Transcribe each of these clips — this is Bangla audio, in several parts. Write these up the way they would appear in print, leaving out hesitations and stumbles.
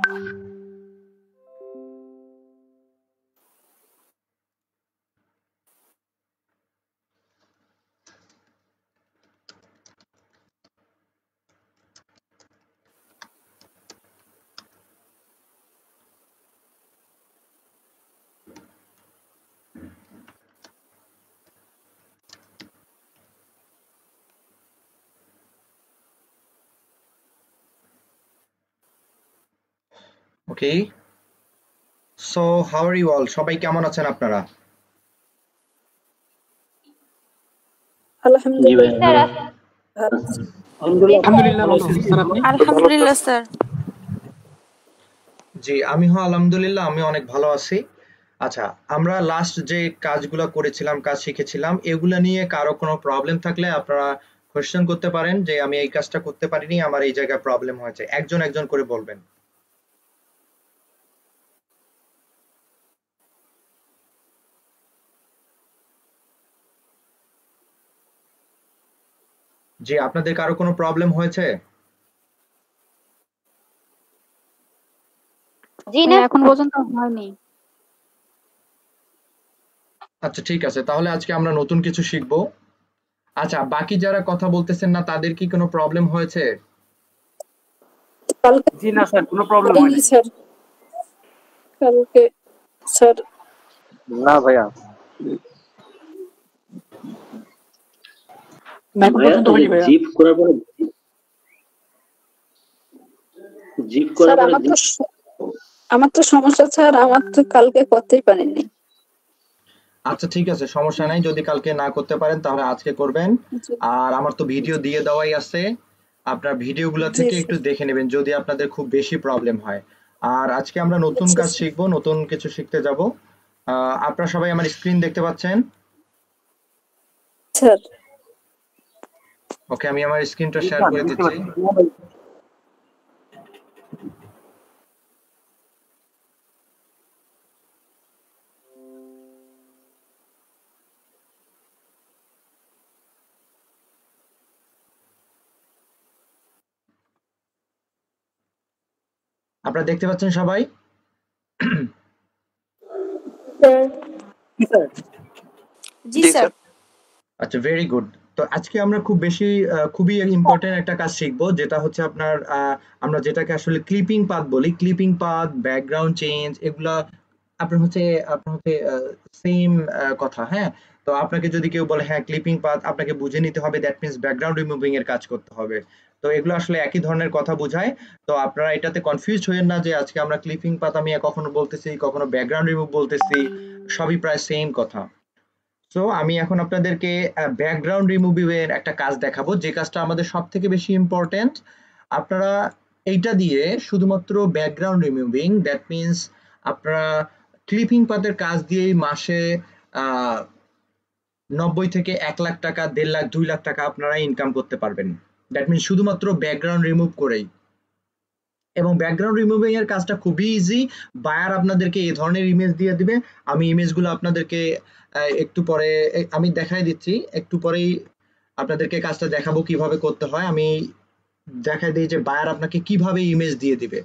Okay, so how are you all? সবাই কেমন আছেন আপনারা? জি ভাই, স্যার আলহামদুলিল্লাহ ভালো আছি স্যার। আপনি? আলহামদুলিল্লাহ স্যার। জি, আলহামদুলিল্লাহ আমি অনেক ভালো আছি। আচ্ছা, আমরা লাস্ট যে কাজগুলো করেছিলাম, কাজ শিখেছিলাম, এগুলা নিয়ে কারো কোনো প্রবলেম থাকলে আপনারা কোয়েশ্চেন করতে পারেন যে আমি এই কাজটা করতে পারিনি, আমার এই জায়গায় প্রবলেম হয়েছে। একজন একজন করে বলবেন। জি, আপনাদের কারো কোনো প্রবলেম হয়েছে? জি না, এখন পর্যন্ত হয়নি। আচ্ছা ঠিক আছে, তাহলে আজকে আমরা নতুন কিছু শিখবো। আচ্ছা, বাকি যারা কথা বলতেছেন না তাদের কি কোনো প্রবলেম হয়েছে? জি না স্যার, কোনো প্রবলেম হয় না। স্যার কালকে স্যার না ভাইয়া, না এখন পর্যন্ত হয়নি ভাইয়া। জিপ করার পরে স্যার আমার তো সমস্যা স্যার, আমার তো কালকে করতেই পারিনি। আচ্ছা ঠিক আছে, সমস্যা নাই। যদি কালকে না করতে পারেন তাহলে আজকে করবেন। আর আমার তো ভিডিও দিয়ে দেওয়াই আছে, আপনার ভিডিওগুলো থেকে একটু দেখে নেবেন যদি আপনাদের খুব বেশি প্রবলেম হয়। আর আজকে আমরা নতুন কাজ শিখবো, নতুন কিছু শিখতে যাব। আপনারা সবাই আমার স্ক্রিন দেখতে পাচ্ছেন? স্যার ওকে, আমি আমার স্ক্রিনটা শেয়ার করে দিচ্ছি। আপনারা দেখতে পাচ্ছেন সবাই? জি স্যার। আচ্ছা, ভেরি গুড। তো আজকে আমরা খুবই ইম্পর্টেন্ট একটা কাজ শিখবো, যেটা হচ্ছে আপনার আমরা যেটাকে আসলে ক্লিপিং পাথ বলি। ক্লিপিং পাথ, ব্যাকগ্রাউন্ড চেঞ্জ, এগুলা আপনার হচ্ছে সেম কথা। হ্যাঁ, তো আপনাকে যদি কেউ বলে হ্যাঁ ক্লিপিং পাথ, আপনাকে বুঝে নিতে হবে দ্যাট মিন্স ব্যাকগ্রাউন্ড রিমুভিং এর কাজ করতে হবে। তো এগুলো আসলে একই ধরনের কথা বোঝায়। তো আপনারা এটাতে কনফিউজ হয়েন না যে আজকে আমরা ক্লিপিং পাথ আমি কখনো বলতেছি, কখনো ব্যাকগ্রাউন্ড রিমুভ বলতেছি, সবই প্রায় সেম কথা। সো আমি এখন আপনাদেরকে ব্যাকগ্রাউন্ড রিমুভিং একটা কাজ দেখাবো, যে কাজটা আমাদের সব থেকে বেশি ইম্পর্টেন্ট। আপনারা এইটা দিয়ে শুধুমাত্র ব্যাকগ্রাউন্ড রিমুভিং, দ্যাট মিন্স আপনারা ক্লিপিং পাতের কাজ দিয়েই মাসে 90 থেকে 1 লাখ টাকা, 1.5 লাখ, 2 লাখ টাকা আপনারা ইনকাম করতে পারবেন। দ্যাট মিন্স শুধুমাত্র ব্যাকগ্রাউন্ড রিমুভ করেই। এবং ব্যাকগ্রাউন্ড রিমুভিং এর কাজটা খুবই ইজি। বায়ার আপনাদেরকে এই ধরনের ইমেজ দিয়ে দিবে। আমি ইমেজগুলো আপনাদেরকে একটু পরে আমি দেখাই দিচ্ছি, একটু পরেই আপনাদেরকে কাজটা দেখাবো কিভাবে করতে হয়। আমি দেখাই দিই যে বায়ার আপনাকে কিভাবে ইমেজ দিয়ে দিবে।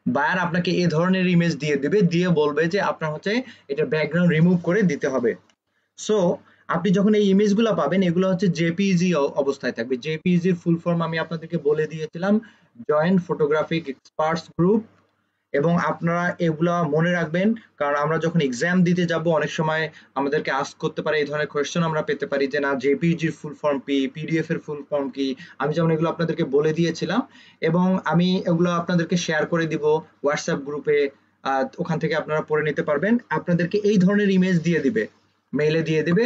বায়ার আপনাকে এই ধরনের ইমেজ দিয়ে দিবে, দিয়ে বলবে যে আপনার হচ্ছে এটা ব্যাকগ্রাউন্ড রিমুভ করে দিতে হবে। সো আপনি যখন এই ইমেজগুলো পাবেন, এগুলো হচ্ছে জেপিইজি অবস্থায় থাকবে। জেপিইজির ফুল ফর্ম আমি আপনাদেরকে বলে দিয়েছিলাম, জয়েন্ট ফটোগ্রাফিক এক্সপার্টস গ্রুপ। এবং আপনারা এগুলা মনে রাখবেন, কারণ আমরা যখন এক্সাম দিতে যাব অনেক সময় আমাদেরকে আস্ক করতে পারে, এই ধরনের কোয়েশ্চেন আমরা পেতে পারি যে না জেপিইজির ফুল ফর্ম কি, পিডিএফ এর ফুল ফর্ম কি। আমি যেমন এগুলো আপনাদেরকে বলে দিয়েছিলাম, এবং আমি এগুলো আপনাদেরকে শেয়ার করে দিব হোয়াটসঅ্যাপ গ্রুপে। ওখান থেকে আপনারা পড়ে নিতে পারবেন। আপনাদেরকে এই ধরনের ইমেজ দিয়ে দিবে, মেইলে দিয়ে দিবে।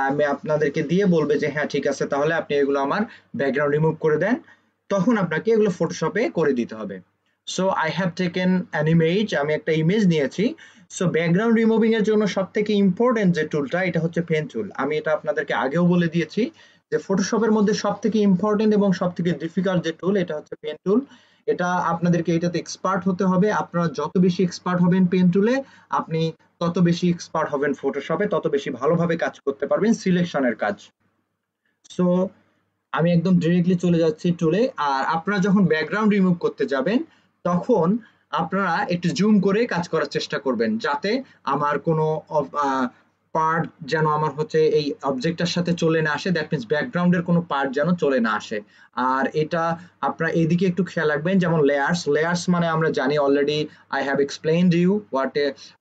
আমি আপনাদেরকে দিয়ে বলবে যে হ্যাঁ ঠিক আছে, তাহলে আপনি এগুলো আমার ব্যাকগ্রাউন্ড রিমুভ করে দেন। তখন আপনাকে এগুলো ফটোশপে করে দিতে হবে। So I have taken an image, আমি একটা ইমেজ নিয়েছি। সো ব্যাকগ্রাউন্ড রিমুভিং এর জন্য সব থেকে ইম্পর্টেন্ট যে টুলটা, এটা হচ্ছে পেন টুল। আমি এটা আপনাদেরকে আগেও বলে দিয়েছি যে ফটোশপের মধ্যে সব থেকে ইম্পর্টেন্ট এবং সব থেকে ডিফিকাল্ট যে টুল, এটা হচ্ছে পেন টুল। এটা আপনাদেরকে এটাতে এক্সপার্ট হতে হবে। আপনারা যত বেশি এক্সপার্ট হবেন পেন টুলে, আপনি তত বেশি এক্সপার্ট হবেন ফটোশপে, তত বেশি ভালোভাবে কাজ করতে পারবেন সিলেকশনের কাজ। সো আমি একদম ডিরেক্টলি চলে যাচ্ছি টুলে। আর আপনারা যখন ব্যাকগ্রাউন্ড রিমুভ করতে যাবেন তখন আপনারা একটু জুম করে কাজ করার চেষ্টা করবেন, যাতে আমার কোনো পার্ট যেন আমার হচ্ছে এই অবজেক্টটার সাথে চলে না আসে, দ্যাট মিন্স ব্যাকগ্রাউন্ডের কোনো পার্ট যেন চলে না আসে। আর এটা আপনারা এদিকে একটু খেয়াল রাখবেন, যেমন লেয়ার্স, লেয়ার্স মানে আমরা জানি already, I have explained you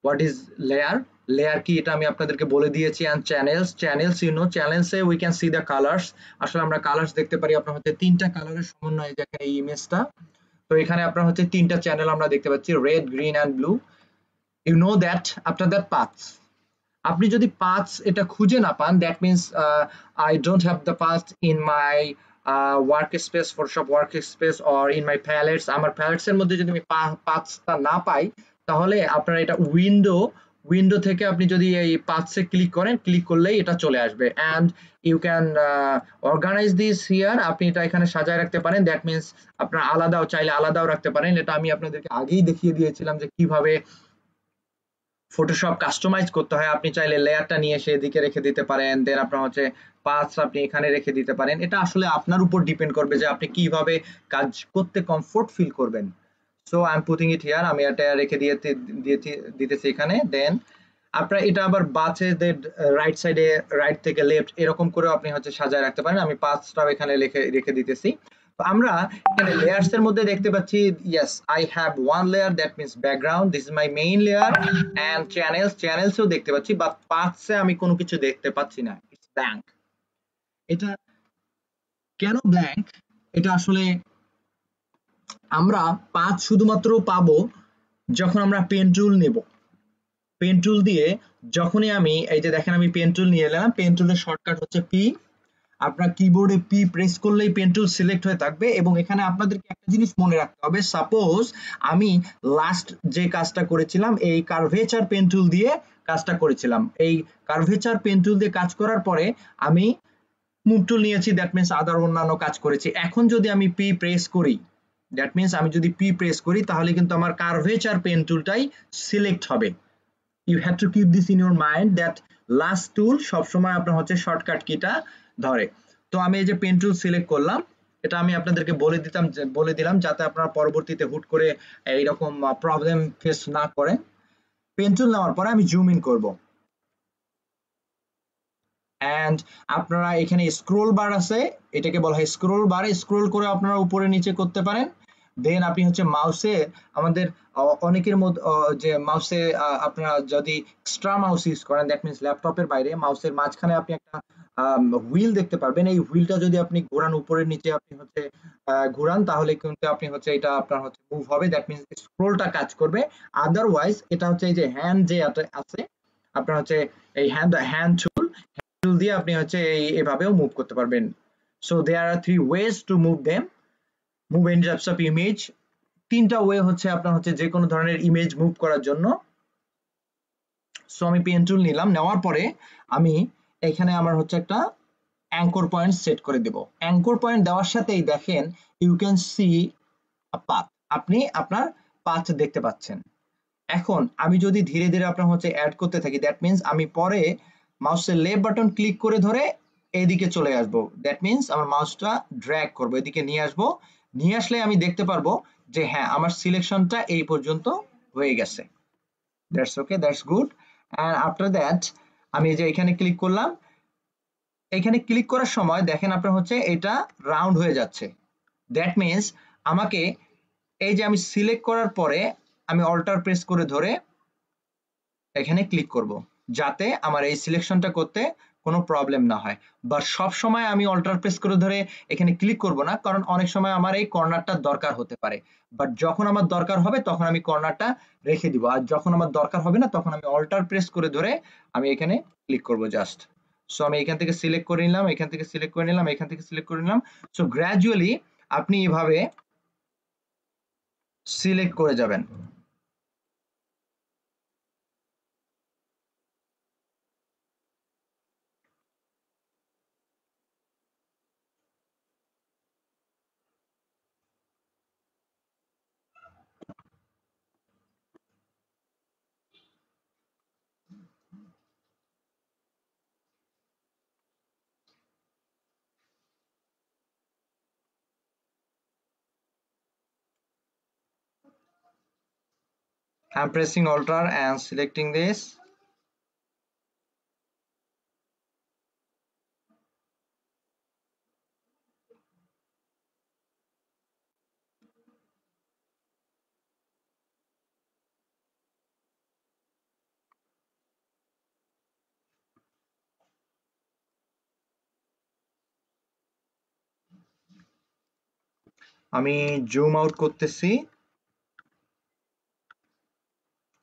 what is layer. Layer কি এটা আমি আপনাদেরকে বলে দিয়েছি। And channels, channels you know, চ্যানেলসে we can see the colours. আসলে আমরা কালার্স দেখতে পারি, আপনার হচ্ছে তিনটা কালারের সমন্বয়ে দেখেন এই ইমেজটা। তো এখানে আপনার হচ্ছে তিনটা চ্যানেল আমরা দেখতে পাচ্ছি, red, green and blue. You know that after that paths, আপনি যদি পাথস এটা খুঁজে না পান, that means I don't have the path in my work space, Photoshop work space or in my palettes, আমার প্যালেটস এর মধ্যে যদি আমি পাথসটা না পাই, তাহলে আপনারা এটা উইন্ডো থেকে আপনি যদি এই পাথসে ক্লিক করেন, ক্লিক করলেই এটা চলে আসবে। And you can organise this here, আপনি এটা এখানে সাজায় রাখতে পারেন। দ্যাট মিন্স আপনারা আলাদাও চাইলে আলাদাও রাখতে পারেন। এটা আমি আপনাদেরকে আগেই দেখিয়ে দিয়েছিলাম যে কিভাবে ফটোশপ কাস্টমাইজ করতে হয়। আপনি চাইলে লেয়ারটা নিয়ে এসে এদিকে রেখে দিতে পারেন, দেন আপনার হচ্ছে পাথস আপনি এখানে রেখে দিতে পারেন। এটা আসলে আপনার উপর ডিপেন্ড করবে যে আপনি কিভাবে কাজ করতে কমফোর্ট ফিল করবেন। So I am putting it here, আমি এটা রেখে দিতেছি এখানে। দেন আপনারা এটা আবার বাচে রাইট সাইডে, রাইট থেকে লেফট এরকম করে আপনি হচ্ছে সাজায় রাখতে পারেন। আমি পাঁচটাও এখানে রেখে দিতেছি। তো আমরা এখানে লেয়ার্স এর মধ্যে দেখতে পাচ্ছি, yes I have one layer, that means background, this is my main layer. And চ্যানেলসও দেখতে পাচ্ছি, বাট পাথসে আমি কোনো কিছু দেখতে পাচ্ছি না, ইটস ব্ল্যাঙ্ক। এটা কেন ব্ল্যাঙ্ক? এটা আসলে আমরা পাথ শুধুমাত্র পাবো যখন আমরা পেন টুল নেব। পেন টুল দিয়ে যখনই আমি এই যে দেখেন আমি পেন টুল নিয়ে এলাম, পেন টুলের শর্টকাট হচ্ছে পি। আপনার কিবোর্ডে পি প্রেস করলেই পেন টুল সিলেক্ট হয়ে থাকবে। এবং এখানে আপনাদেরকে একটা জিনিস মনে রাখতে হবে, সাপোজ আমি লাস্ট যে কাজটা করেছিলাম এই কার্ভেচার পেন টুল দিয়ে কাজটা করেছিলাম, এই কার্ভেচার পেন টুল দিয়ে কাজ করার পরে আমি মুভ টুল নিয়েছি, দ্যাট মিন্স আদার অন্যান্য কাজ করেছি। এখন যদি আমি পি প্রেস করি, দ্যাট মিন্স আমি যদি পি প্রেস করি, তাহলে কিন্তু আমার কার্ভেচার পেন টুলটাই সিলেক্ট হবে। You have to keep this in your mind that last tool সবসময় আপনার হচ্ছে শর্টকাট কিটা ধরে। তো আমি এই যে পেন টুল সিলেক্ট করলাম, এটা আমি আপনাদেরকে বলে দিলাম যাতে আপনারা পরবর্তীতে হুট করে এইরকম প্রবলেম ফেস না করেন। পেন টুল নেওয়ার পরে আমি জুম ইন করব। এন্ড আপনারা এখানে স্ক্রোল বার আছে, এটাকে বলা হয় স্ক্রোল বার, স্ক্রোল করে আপনারা উপরে নিচে করতে পারেন। দেন আপনি হচ্ছে মাউসে, আমাদের অনেকের মধ্যে যে মাউসে আপনারা যদি এক্সট্রা মাউস ইউজ করেন, দ্যাট মিন্স ল্যাপটপের বাইরে, মাউসের মাঝখানে আপনি একটা হুইল দেখতে পারবেন। এই হুইলটা যদি আপনি ঘোরান উপরে নিচে আপনি হচ্ছে ঘোরান, তাহলে কিন্তু আপনি হচ্ছে এটা আপনার হচ্ছে মুভ হবে, দ্যাট মিন্স স্ক্রোলটা কাজ করবে। আদারওয়াইজ এটা হচ্ছে এই যে হ্যান্ড যে আছে আপনার হচ্ছে এই হ্যান্ড টুল দিয়ে আপনি হচ্ছে এভাবেও মুভ করতে পারবেন। So there are 3 ways to move them, move any types of image. তিনটা ওয়ে হচ্ছে আপনার হচ্ছে যে কোনো ধরনের ইমেজ মুভ করার জন্য। সো আমি পেন টুল নিলাম, নেওয়ার পরে আমি এখানে আমার হচ্ছে একটা অ্যাঙ্কর পয়েন্ট সেট করে দেব। অ্যাঙ্কর পয়েন্ট দেওয়ার সাথেই দেখেন you can see a path, আপনি আপনার পাথ দেখতে পাচ্ছেন। এখন আমি যদি ধীরে ধীরে আপনার হচ্ছে অ্যাড করতে থাকি, দ্যাট মিন্স আমি পরে মাউসের লেফট বাটন ক্লিক করে ধরে এদিকে চলে আসবো, দ্যাট মিন্স আমার মাউসটা ড্র্যাগ করবো, এদিকে নিয়ে আসবো। নিয়ে আসলে আমি দেখতে পারবো যে হ্যাঁ আমার সিলেকশনটা এই পর্যন্ত হয়ে গেছে। That's okay, that's good. And after that আমি যে এখানে ক্লিক করলাম, এখানে ক্লিক করার সময় দেখেন আপনার হচ্ছে এটা রাউন্ড হয়ে যাচ্ছে। দ্যাট মিন্স আমাকে এই যে আমি সিলেক্ট করার পরে আমি অল্টার প্রেস করে ধরে এখানে ক্লিক করব, যাতে আমার এই সিলেকশনটা করতে কোনো প্রবলেম না হয়। বা সব সময় আমি অল্টার প্রেস করে ধরে এখানে ক্লিক করব না, কারণ অনেক সময় আমার এই কর্নারটা দরকার হতে পারে। বাট যখন আমার দরকার হবে তখন আমি কর্নারটা রেখে দিব, আর যখন আমার দরকার হবে না তখন আমি অল্টার প্রেস করে ধরে আমি এখানে ক্লিক করব জাস্ট। সো আমি এখান থেকে সিলেক্ট করে নিলাম, এখান থেকে সিলেক্ট করে নিলাম, এখান থেকে সিলেক্ট করে নিলাম। সো গ্র্যাজুয়ালি আপনি এভাবে সিলেক্ট করে যাবেন। I'm pressing Alt and selecting this. আমি জুম আউট করতেছি,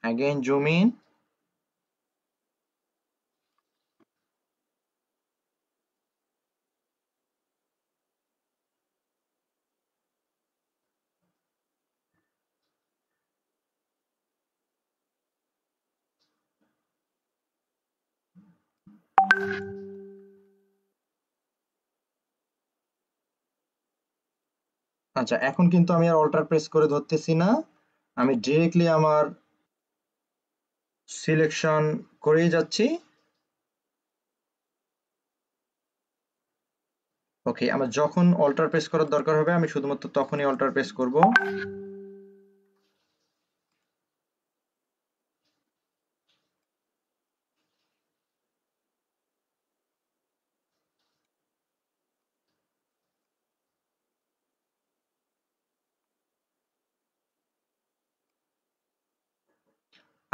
again zoom in. আচ্ছা, এখন কিন্তু আমি আর অল্টার প্রেস করে ধরতেছি না, আমি ডিরেক্টলি আমার সিলেকশন করেই যাচ্ছি। ওকে, আমার যখন অল্টার প্রেস করার দরকার হবে আমি শুধুমাত্র তখনই অল্টার প্রেস করব।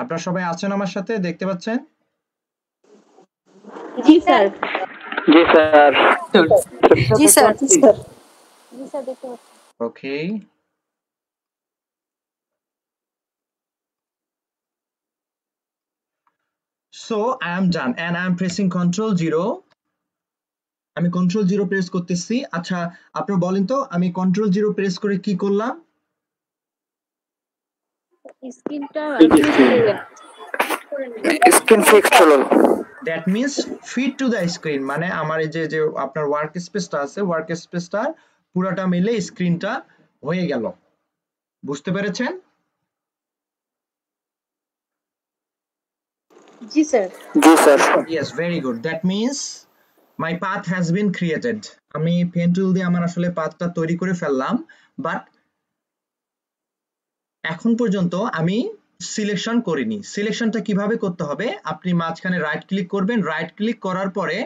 আপনারা সবাই আছেন আমার সাথে, দেখতে পাচ্ছেন? জি স্যার। জি স্যার। জি sir. Okay, so I am done and I am pressing Ctrl 0. আমি Ctrl 0 প্রেস করতেছি। আচ্ছা, আপনারা বলেন তো আমি Ctrl 0 প্রেস করে কি করলাম? স্ক্রিনটা স্ক্রিন ফিক্সড হলো। That means fit to the screen, মানে আমার এই যে আপনার ওয়ার্ক স্পেসটা আছে, ওয়ার্ক স্পেসটা পুরোটা মিলে স্ক্রিনটা হয়ে গেল। বুঝতে পেরেছেন? জি স্যার। জি sir. Yes, very good. That means my path has been created. আমি পেন টুল দিয়ে আমার আসলে পাথটা তৈরি করে ফেললাম, বাট এখন পর্যন্ত আমি সিলেকশন করিনি। সিলেকশনটা কিভাবে করতে হবে? আপনি মাঝখানে রাইট ক্লিক করবেন, রাইট ক্লিক করার পরে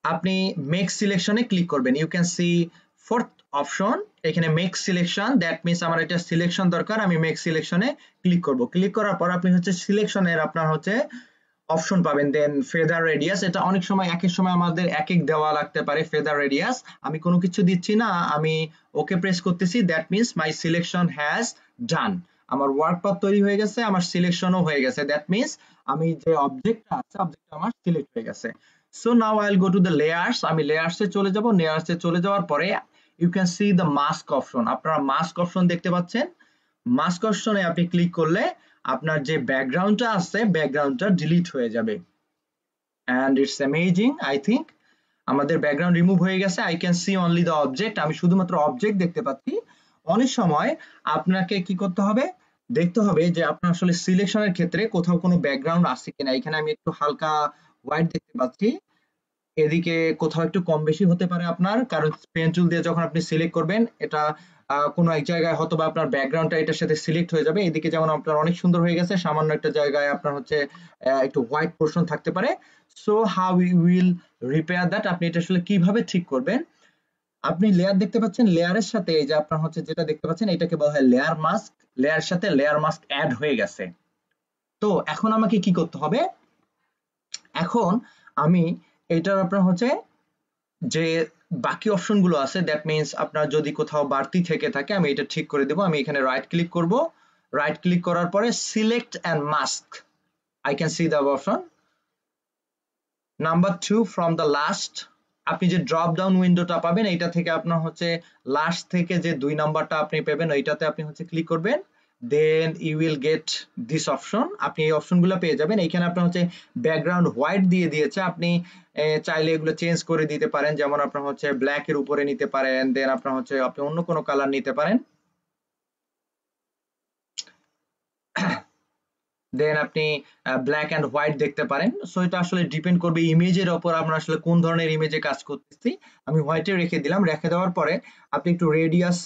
আপনি মেক সিলেকশনে ক্লিক করবেন। You can see fourth option, এখানে মেক সিলেকশন, দ্যাট মিন্স আমার এটা সিলেকশন দরকার, আমি মেক সিলেকশনে ক্লিক করব। ক্লিক করার পর আপনি হচ্ছে সিলেকশনের আপনার হচ্ছে অপশন পাবেন, দেন ফেদার রেডিয়াস। এটা অনেক সময় এক এক সময় আমাদের এক এক দেওয়া লাগতে পারে ফেদার রেডিয়াস। আমি কোনো কিছু দিচ্ছি না, আমি ওকে প্রেস করতেছি, that means my selection has done. আমার ওয়ার্ক পাথ তৈরি হয়ে গেছে, আমার সিলেকশনও হয়ে গেছে, দ্যাট মিন্স আমি যে অবজেক্টটা আছে অবজেক্টটা আমার সিলেক্ট হয়ে গেছে। So now I will go to the layers. আমি লেয়ার্সে চলে যাব, লেয়ার্সে চলে যাওয়ার পরে you can see the mask option. আপনারা মাস্ক অপশন দেখতে পাচ্ছেন। মাস্ক অপশনে আপনি ক্লিক করলে আপনার যে ব্যাকগ্রাউন্ডটা আছে ব্যাকগ্রাউন্ডটা ডিলিট হয়ে যাবে। and it's amazing, I think আমাদের ব্যাকগ্রাউন্ড রিমুভ হয়ে গেছে। I can see only the object, আমি শুধুমাত্র অবজেক্ট দেখতে পাচ্ছি। অনেক সময় আপনাকে কি করতে হবে, দেখতে হবে যে আপনার আসলে সিলেকশনের ক্ষেত্রে কোথাও কোনো ব্যাকগ্রাউন্ড আছে কিনা। এখানে আমি একটু হালকা হোয়াইট দেখতে পাচ্ছি, এদিকে কোথাও একটু কম বেশি হতে পারে আপনার, কারণ পেন টুল দিয়ে যখন আপনি সিলেক্ট করবেন এটা কোনো এক জায়গায় হয়তো বা আপনার ব্যাকগ্রাউন্ডটা এটার সাথে সিলেক্ট হয়ে যাবে। এদিকে যেমন আপনার অনেক সুন্দর হয়ে গেছে, সামান্য একটা জায়গায় আপনার হচ্ছে একটু হোয়াইট পোর্শন থাকতে পারে। So how we will repair that, আপনি এটা আসলে কিভাবে ঠিক করবেন? আপনি লেয়ার দেখতে পাচ্ছেন, লেয়ারের সাথে এই যে আপনার হচ্ছে যেটা দেখতে পাচ্ছেন এটাকে বলা হয় লেয়ার মাস্ক। লেয়ার সাথে লেয়ার মাস্ক অ্যাড হয়ে গেছে। তো এখন আমাকে কি করতে হবে? এখন আমি এটার আপনার হচ্ছে যে বাকি অপশন গুলো আছে, দ্যাট মিন্স আপনার যদি কোথাও বাড়তি থেকে থাকে আমি এটা ঠিক করে দেব। আমি এখানে রাইট ক্লিক করব, রাইট ক্লিক করার পরে select and mask, I can see the option number 2 from the last. আপনি যে ড্রপ ডাউন উইন্ডোটা পাবেন এটা থেকে আপনার হচ্ছে লাস্ট থেকে যে 2 নাম্বারটা আপনি পাবেন ওইটাতে আপনি হচ্ছে ক্লিক করবেন, then you will get this option. আপনি এই অপশনগুলো পেয়ে যাবেন। এখানে আপনার হচ্ছে ব্যাকগ্রাউন্ড হোয়াইট দিয়ে দিয়েছে, আপনি চাইলে এগুলো চেঞ্জ করে দিতে পারেন, যেমন আপনার হচ্ছে ব্ল্যাক এর উপরে নিতে পারেন, দেন আপনার হচ্ছে আপনি অন্য কোনো কালার নিতে পারেন, দেন আপনি ব্ল্যাক এন্ড হোয়াইট দেখতে পারেন। সো এটা আসলে ডিপেন্ড করবে ইমেজের উপর, আমরা আসলে কোন ধরনের ইমেজে কাজ করতেছি। আমি হোয়াইটে রেখে দিলাম, রেখে দেওয়ার পরে আপনি একটু রেডিয়াস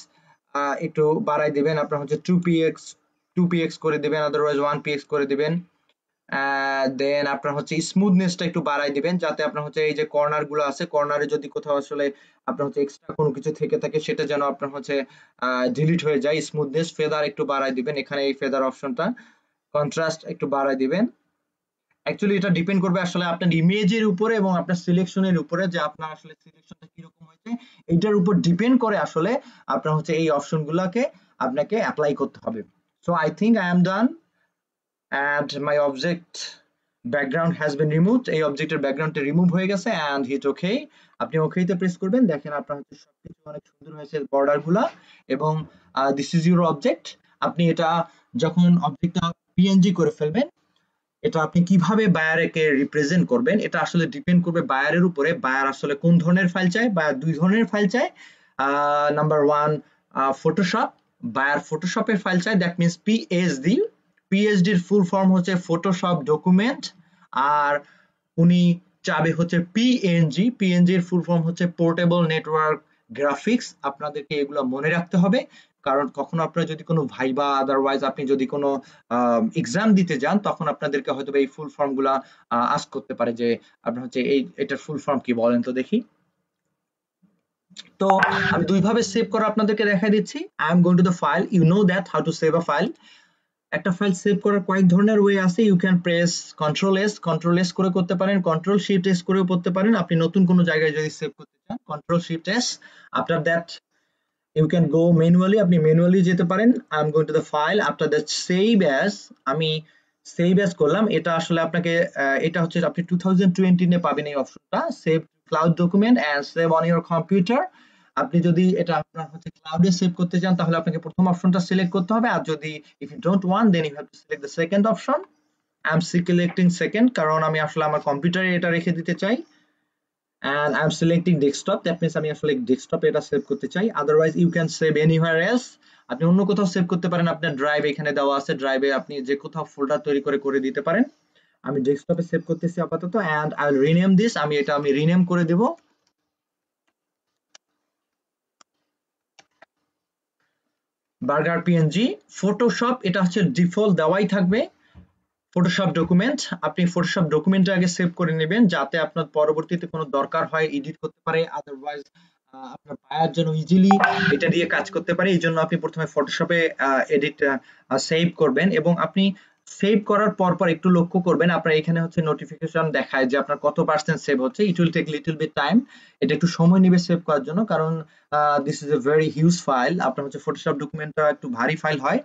একটু বাড়াই দিবেন, আপনার হচ্ছে 2px করে দিবেন, আদারওয়াইজ 1px করে দিবেন। দেন আপনার হচ্ছে স্মুথনেসটা একটু বাড়াই দিবেন, যাতে আপনার হচ্ছে এই যে কর্নার গুলো আছে, কর্নারে যদি কোথাও আসলে আপনার হচ্ছে এক্সট্রা কোনো কিছু থেকে থাকে সেটা যেন আপনার হচ্ছে ডিলিট হয়ে যায়। স্মুথনেস, ফেদার একটু বাড়াই দিবেন, এখানে এই ফেদার অপশনটা, কন্ট্রাস্ট একটু বাড়াই দিবেন। অ্যাকচুয়ালি এটা ডিপেন্ড করবে আসলে আপনার ইমেজের উপরে এবং আপনার সিলেকশনের উপরে, যে আপনার আসলে সিলেকশনটা কিরকম হয়েছে এইটার উপর ডিপেন্ড করে আসলে আপনার হচ্ছে এই অপশনগুলোকে আপনাকে অ্যাপ্লাই করতে হবে। So I think I am done and my object background has been removed, এই অবজেক্টের ব্যাকগ্রাউন্ডটা রিমুভ হয়ে গেছে and hit okay। আপনি okay তে প্রেস করবেন, দেখেন আপনার হচ্ছে সবকিছু অনেক সুন্দর হয়েছে বর্ডারগুলা, এবং দিস ইজ ইউর অবজেক্ট। আপনি এটা যখন অবজেক্টটা পিএনজি করে ফেলবেন, এটা আপনি কিভাবে বায়ারকে রিপ্রেজেন্ট করবেন এটা আসলে ডিপেন্ড করবে বায়ারের উপরে। বায়ার আসলে কোন ধরনের ফাইল চায়, বায়ার দুই ধরনের ফাইল চায়। নাম্বার 1, ফটোশপ, বায়ার ফটোশপের ফাইল চায়, দ্যাট মিন্স পিএইচডি। পিএইচডির ফুল ফর্ম হচ্ছে ফটোশপ ডকুমেন্ট, আর উনি চাবে হচ্ছে পিএনজি। পিএনজির ফুল ফর্ম হচ্ছে পোর্টেবল নেটওয়ার্ক গ্রাফিক্স। আপনাদেরকে এগুলো মনে রাখতে হবে, কারণ কখনো আপনারা যদি কোনো ভাইবা আদারওয়াইজ আপনি যদি কোনো এক্সাম দিতে যান, তখন আপনাদেরকে হয়তো এই ফুল ফর্ম গুলা আস্ক করতে পারে যে আপনার হচ্ছে এটার ফুল ফর্ম কি বলেন তো দেখি। তো আমি দুইভাবে সেভ করা আপনাদেরকে দেখাই দিচ্ছি। I am going to the file, you know that how to save a file. একটা ফাইল সেভ করার কয়েক ধরনের ওয়ে আছে। You can press control S করে করতে পারেন, কন্ট্রোল শিফট এস করেও করতে পারেন। আপনি নতুন কোনো জায়গায় যদি সেভ করতে চান, control shift S. After that you can go manually, আপনি ম্যানুয়ালি যেতে পারেন। I am going to the file, after that save as, আমি save as করলাম। এটা আসলে আপনাকে এটা হচ্ছে আপনি 2020 এ পাবেন এই অপশনটা, save cloud document and save on your computer। আপনি যদি এটা আপনার হচ্ছে ক্লাউডে সেভ করতে চান, তাহলে আপনাকে প্রথম অপশনটা সিলেক্ট করতে হবে, আর যদি if you don't want then you have to select the second option। I am selecting second, কারণ আমি আসলে আমার কম্পিউটারে এটা রেখে দিতে চাই। and I'm selecting desktop, that means আমি আসলে ডেস্কটপে এটা সেভ করতে চাই। otherwise you can save anywhere else, আপনি অন্য কোথাও সেভ করতে পারেন। আপনার ড্রাইভ এখানে দেওয়া আছে, ড্রাইভে আপনি যে কোথাও ফোল্ডার তৈরি করে দিতে পারেন। আমি ডেস্কটপে সেভ করতেছি আপাতত, and I'll rename this, আমি এটা রিনেম করে দেব। বার্গার পিএনজি ফটোশপ, এটা হচ্ছে ডিফল্ট দেওয়াই থাকবে। ফটোশপ ডকুমেন্ট, আপনি ফটোশপ ডকুমেন্টে আগে সেভ করে নেবেন, যাতে আপনার পরবর্তীতে কোনো দরকার হয় এডিট করতে পারে, আদারওয়াইজ আপনার বায়ার যেন ইজিলি এটা দিয়ে কাজ করতে পারে। এই জন্য আপনি প্রথমে ফটোশপে এডিট সেভ করবেন, এবং আপনি সেভ করার পর একটু লক্ষ্য করবেন আপনার এখানে হচ্ছে নোটিফিকেশন দেখায় যে আপনার কত পার্সেন্ট সেভ হচ্ছে। It will take little bit time, এটা একটু সময় নেবে সেভ করার জন্য, কারণ this is a very huge file. আপনার হচ্ছে ফটোশপ ডকুমেন্টটা একটু ভারী ফাইল হয়,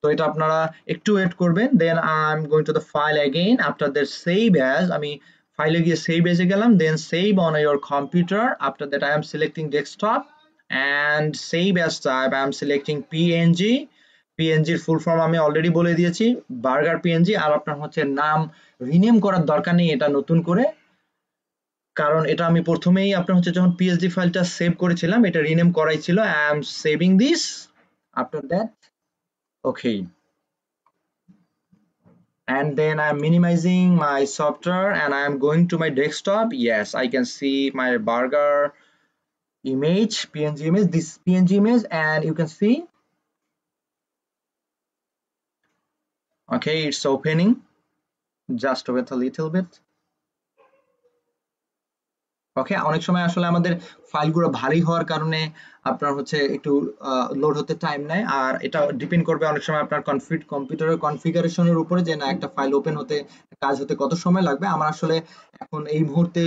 তো এটা আপনারা একটু ওয়েট করবেন। Then I am going to the file again, after that save as, আমি ফাইলে গিয়ে সেভ এজে গেলাম, then save on your computer. After that I am selecting desktop and save as type I am selecting png। png এর ফুল ফর্ম আমি অলরেডি বলে দিয়েছি, বার্গার পিএনজি। আর আপনার হচ্ছে নাম রিনেম করার দরকার নেই এটা নতুন করে, কারণ এটা আমি প্রথমেই আপনার হচ্ছে যখন পিএসডি ফাইলটা সেভ করেছিলাম এটা রিনেম করাই ছিল। I am saving this, after that okay, and then I'm minimizing my software and I'm going to my desktop. Yes, I can see my burger image, png image, this png image, and you can see, okay, it's opening. Just wait a little bit. ওকে, অনেক সময় আসলে আমাদের ফাইলগুলো ভারী হওয়ার কারণে আপনার হচ্ছে একটু লোড হতে টাইম নেয়, আর এটা ডিপেন্ড করবে অনেক সময় আপনার কম্পিউটারের কনফিগারেশনের উপরে, যে না একটা ফাইল ওপেন হতে কাজ হতে কত সময় লাগবে। আমার আসলে এখন এই মুহূর্তে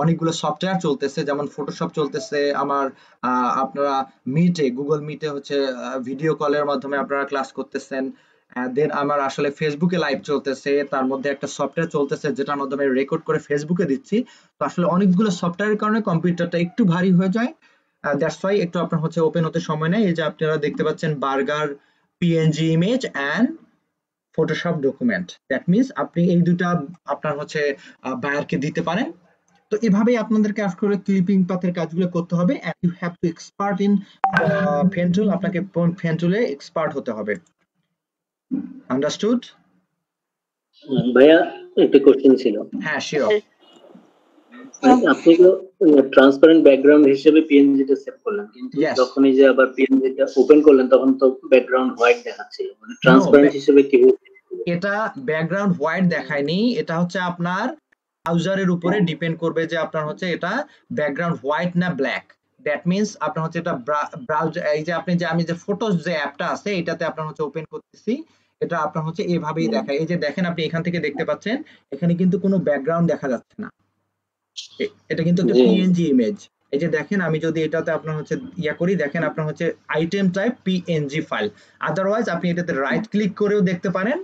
অনেকগুলো সফটওয়্যার চলতেছে, যেমন ফটোশপ চলতেছে আমার, আপনারা মিটে, গুগল মিটে হচ্ছে ভিডিও কলের মাধ্যমে আপনারা ক্লাস করতেছেন। দেন আমার আসলে ফেসবুকে লাইভ চলতেছে, তার মধ্যে একটা সফটওয়্যার চলতেছে যেটার মাধ্যমে রেকর্ড করে ফেসবুকে দিচ্ছি। তো আসলে অনেকগুলো সফটওয়্যারের কারণে কম্পিউটারটা একটু ভারী হয়ে যায়, দ্যাটস ওয়াই একটু আপনার হচ্ছে ওপেন হতে সময় নেয়। এই যে আপনারা দেখতে পাচ্ছেন burger PNG image and Photoshop document, that means আপনি এই দুটা আপনার হচ্ছে বায়ারকে দিতে পারেন। তো এভাবেই আপনাদেরকে আসলে ক্লিপিং পাথের কাজগুলো করতে হবে, and you have to expert in pen tool, আপনাকে পেন টুলে এক্সপার্ট হতে হবে। আন্ডারস্টুড? ভাইয়া একটা কোশ্চেন ছিল। হ্যাঁ, শিওর। আপনি তো ট্রান্সপারেন্ট ব্যাকগ্রাউন্ড হিসেবে পিএনজিটা সেভ করলেন, কিন্তু Yes. যখন এই যে আবার পিএনজিটা ওপেন করলেন তখন তো ব্যাকগ্রাউন্ড হোয়াইট দেখাচ্ছিল, মানে ট্রান্সপারেন্ট হিসেবে কি এটা ব্যাকগ্রাউন্ড হোয়াইট দেখায়নি, এটা হচ্ছে আপনার ব্রাউজারের উপরে ডিপেন্ড করবে যে আপনার হচ্ছে এটা ব্যাকগ্রাউন্ড হোয়াইট না ব্ল্যাক। দ্যাট মিন্স আপনার হচ্ছে এটা ব্রাউজার, এই যে আপনি যে আমি যে ফটোস যে অ্যাপটা আছে এটাতে আপনার হচ্ছে ওপেন করতেছি, এটা আপনার হচ্ছে এভাবেই দেখায়। এই যে দেখেন আপনি এখান থেকে দেখতে পাচ্ছেন এখানে কিন্তু কোনো ব্যাকগ্রাউন্ড দেখা যাচ্ছে না, এটা কিন্তু একটা পিএনজি ইমেজ। এই যে দেখেন আমি যদি এটাতে আপনার হচ্ছে ইয়া করি, দেখেন আপনার হচ্ছে item type PNG file. Otherwise আপনি এটাতে রাইট ক্লিক করেও দেখতে পারেন,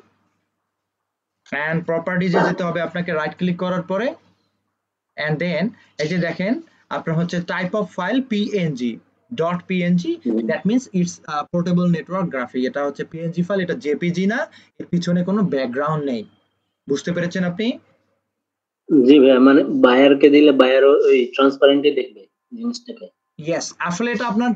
এন্ড প্রপার্টিজে যেতে হবে আপনাকে, রাইট ক্লিক করার পরে এন্ড দেন এই যে দেখেন আপনার হচ্ছে type of file PNG dot PNG, that means it's portable network graphic. এটা হচ্ছে পিএনজি ফাইল, এটা জেপিজি না, এর পিছনে কোনো ব্যাকগ্রাউন্ড নেই। বুঝতে পেরেছেন আপনি? জি ভাইয়া, মানে বায়ারকে দিলে বায়ারও ওই ট্রান্সপারেন্টই দেখবে জিনিসটাকে। ইয়েস, আসলে এটা আপনার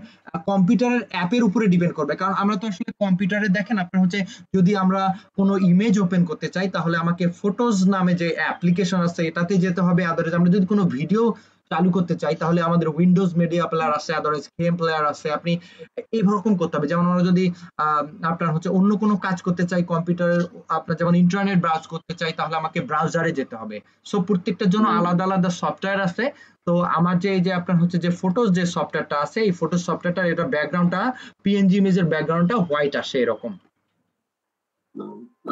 কম্পিউটারের অ্যাপের উপরে ডিপেন্ড করবে, কারণ আমরা তো আসলে কম্পিউটারে দেখেন আপনার হচ্ছে যদি আমরা কোনো ইমেজ ওপেন করতে চাই তাহলে আমাকে ফটোজ নামে যে অ্যাপ্লিকেশন আছে এটাতে যেতে হবে। আদারওয়াইজ আমরা যদি কোনো ভিডিও চালু করতে চাই তাহলে আমাদের উইন্ডোজ মিডিয়া প্লেয়ার আছে, আদারওয়াইজ গেম প্লেয়ার আছে, আপনি এইরকম করতে হবে। যেমন আমরা যদি আপনার হচ্ছে অন্য কোনো কাজ করতে চাই কম্পিউটারের, আপনার যেমন ইন্টারনেট ব্রাউজ করতে চাই তাহলে আমাকে ব্রাউজারে যেতে হবে। সো প্রত্যেকটার জন্য আলাদা আলাদা সফটওয়্যার আছে। তো আমার যে এই যে আপনার হচ্ছে যে ফটোস যে সফটওয়্যারটা আছে এই ফটোস সফটওয়্যারটা এটা ব্যাকগ্রাউন্ডটা পিএনজি ইমেজের ব্যাকগ্রাউন্ডটা হোয়াইট আসে এরকম।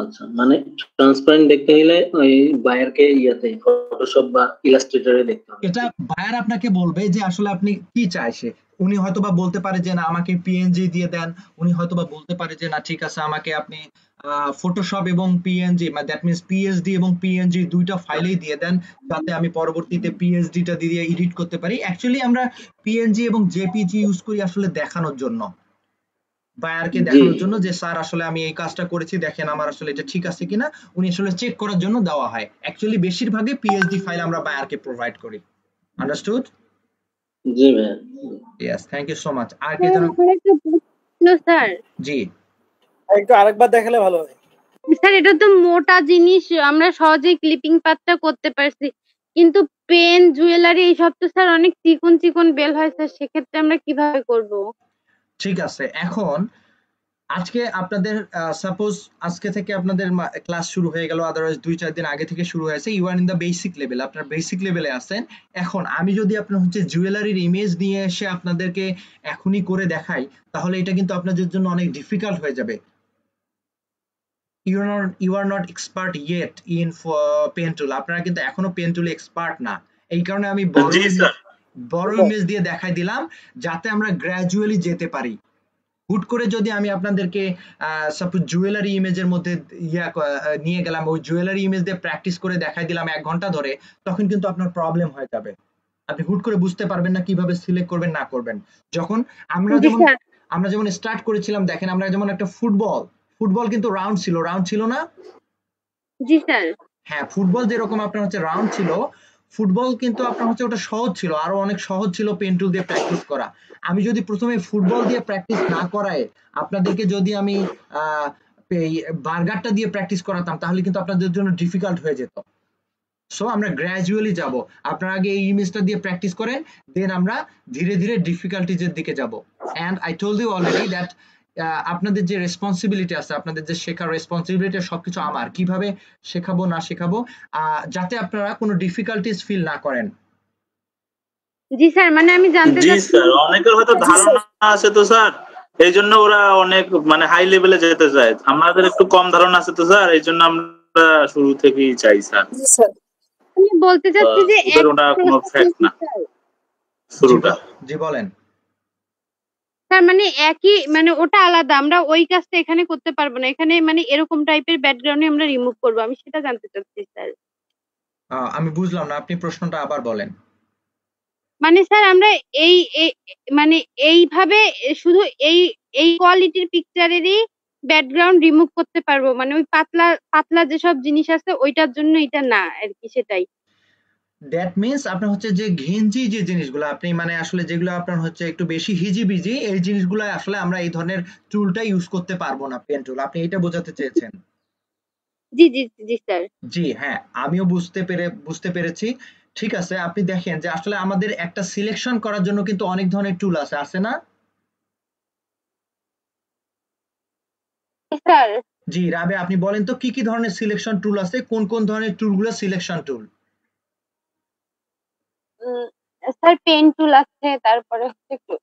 আচ্ছা, মানে ট্রান্সপারেন্ট দেখতে হলে ওই বায়ারকে ইয়াতে ফটোশপ বা ইলাস্ট্রেটরে দেখতে হবে। এটা বায়ার আপনাকে বলবে যে আসলে আপনি কি চাইছে। উনি হয়তোবা বলতে পারে যে না আমাকে পিএনজি দিয়ে দেন, উনি হয়তোবা বলতে পারে যে না ঠিক আছে আমাকে আপনি ফটোশপ এবং পিএনজি, মানে দ্যাট মিন্স পিএসডি এবং পিএনজি দুইটা ফাইলেই দিয়ে দেন যাতে আমি পরবর্তীতে পিএসডিটা দিয়ে এডিট করতে পারি। অ্যাকচুয়ালি আমরা পিএনজি এবং জেপিজি ইউজ করি আসলে দেখানোর জন্য, বায়ারকে দেখানোর জন্য যে স্যার আসলে আমি এই কাজটা করেছি, দেখেন আমার আসলে এটা ঠিক আছে কিনা, উনি আসলে চেক করার জন্য দেওয়া হয়। অ্যাকচুয়ালি বেশিরভাগই পিএইচডি ফাইল আমরা বায়ারকে প্রোভাইড করি। আন্ডারস্টুড? জি ভাইয়া। Yes, thank you so much. আর কি জানেন? স্যার জি একটু আরেকবার দেখালে ভালো হয়। স্যার এটা তো মোটা জিনিস, আমরা সহজেই ক্লিপিং পাতটা করতে পারছি, কিন্তু পেন জুয়েলারি এইসব তো স্যার অনেক চিকন চিকন বেল হয় স্যার, সেক্ষেত্রে আমরা কিভাবে করব? ঠিক আছে, এখন আজকে আপনাদের সাপোজ আজকে থেকে আপনাদের ক্লাস শুরু হয়ে গেল, আদারওয়াইজ 2-4 দিন আগে থেকে শুরু হয়েছে, you are in the basic level, আপনার বেসিক লেভেলে আছেন। এখন আমি যদি আপনার হচ্ছে জুয়েলারির ইমেজ নিয়ে এসে আপনাদেরকে এখনই করে দেখাই তাহলে এটা কিন্তু আপনাদের জন্য অনেক ডিফিকাল্ট হয়ে যাবে। you are not expert yet in pen tool, আপনারা কিন্তু এখনো পেন টুলে এক্সপার্ট না। এই কারণে আমি বড় ইমেজ দিয়ে দেখাই দিলাম যাতে আমরা গ্র্যাজুয়ালি যেতে পারি। হুট করে যদি আমি আপনাদেরকে সাপোজ জুয়েলারি ইমেজের মধ্যে নিয়ে গেলাম, ওই জুয়েলারি ইমেজ দিয়ে প্র্যাকটিস করে দেখাই দিলাম 1 ঘন্টা ধরে, তখন কিন্তু আপনার প্রবলেম হয়ে যাবে। আপনি হুট করে বুঝতে পারবেন না কিভাবে সিলেক্ট করবেন না করবেন। যখন আমরা যেমন স্টার্ট করেছিলাম, দেখেন আমরা যেমন একটা ফুটবল কিন্তু রাউন্ড ছিল না? জি স্যার। হ্যাঁ, ফুটবল যেরকম আপনার হচ্ছে রাউন্ড ছিল, ফুটবল কিন্তু আপনার হচ্ছে ওটা সহজ ছিল, আরো অনেক সহজ ছিল পেন টুল দিয়ে প্র্যাকটিস করা। আমি যদি প্রথমে ফুটবল দিয়ে প্র্যাকটিস না করায় আপনাদেরকে যদি আমি বার্গারটা দিয়ে প্র্যাকটিস করাতাম তাহলে কিন্তু আপনাদের জন্য ডিফিকাল্ট হয়ে যেত। সো আমরা গ্র্যাজুয়ালি যাব, আপনারা আগে এই ইমেজটা দিয়ে প্র্যাকটিস করেন, দেন আমরা ধীরে ধীরে ডিফিকাল্টিজের দিকে যাব। And I told you already that আপনাদের যে রেসপন্সিবিলিটি আছে, আপনাদের যে শেখার রেসপন্সিবিলিটি সবকিছু আমার, কিভাবে শেখাবো না শেখাবো যাতে আপনারা কোনো ডিফিকাল্টিজ ফিল না করেন। জি স্যার, মানে আমি জানতে জি স্যার, অনেকের হয়তো ধারণা আছে তো স্যার, এই জন্য ওরা অনেক মানে হাই লেভেলে যেতে চায়। আমাদের একটু কম ধারণা আছে তো স্যার, এই জন্য আমরা শুরু থেকেই চাই স্যার। আমি বলতে চাচ্ছি যে ওটা কোনো ফ্যাক্ট না শুরুটা। জি বলেন স্যার, মানে একই, মানে ওটা আলাদা, আমরা ওই কাজটা এখানে করতে পারবো না, এখানে মানে এরকম টাইপের ব্যাকগ্রাউন্ডে আমরা রিমুভ করবো, আমি সেটা জানতে চাচ্ছি স্যার। আমি বুঝলাম না, আপনি প্রশ্নটা আবার বলেন। মানে স্যার আমরা এই মানে এইভাবে শুধু এই কোয়ালিটির পিকচারেরই ব্যাকগ্রাউন্ড রিমুভ করতে পারবো, মানে ওই পাতলা যেসব জিনিস আছে ওইটার জন্য এটা না আর কি, সেটাই। দ্যাট মিন্স আপনার হচ্ছে যে ঘেঞ্জি যে জিনিসগুলো আপনি মানে আসলে যেগুলো আপনার হচ্ছে একটু বেশি হিজিবিজি, এই জিনিসগুলো আসলে আমরা এই ধরনের টুলটা ইউজ করতে পারবো না, পেন টুল, আপনি এটা বোঝাতে চেয়েছেন? জি জি জি স্যার। জি হ্যাঁ, আমিও বুঝতে পেরেছি। ঠিক আছে, আপনি দেখেন যে আসলে আমাদের একটা সিলেকশন করার জন্য কিন্তু অনেক ধরনের টুল আছে না? স্যার জি রাবে, আপনি বলেন তো কি কি ধরনের সিলেকশন টুল আছে, কোন কোন ধরনের টুলগুলো selection tool? Sir pen tool আছে, তারপরে হচ্ছে একটু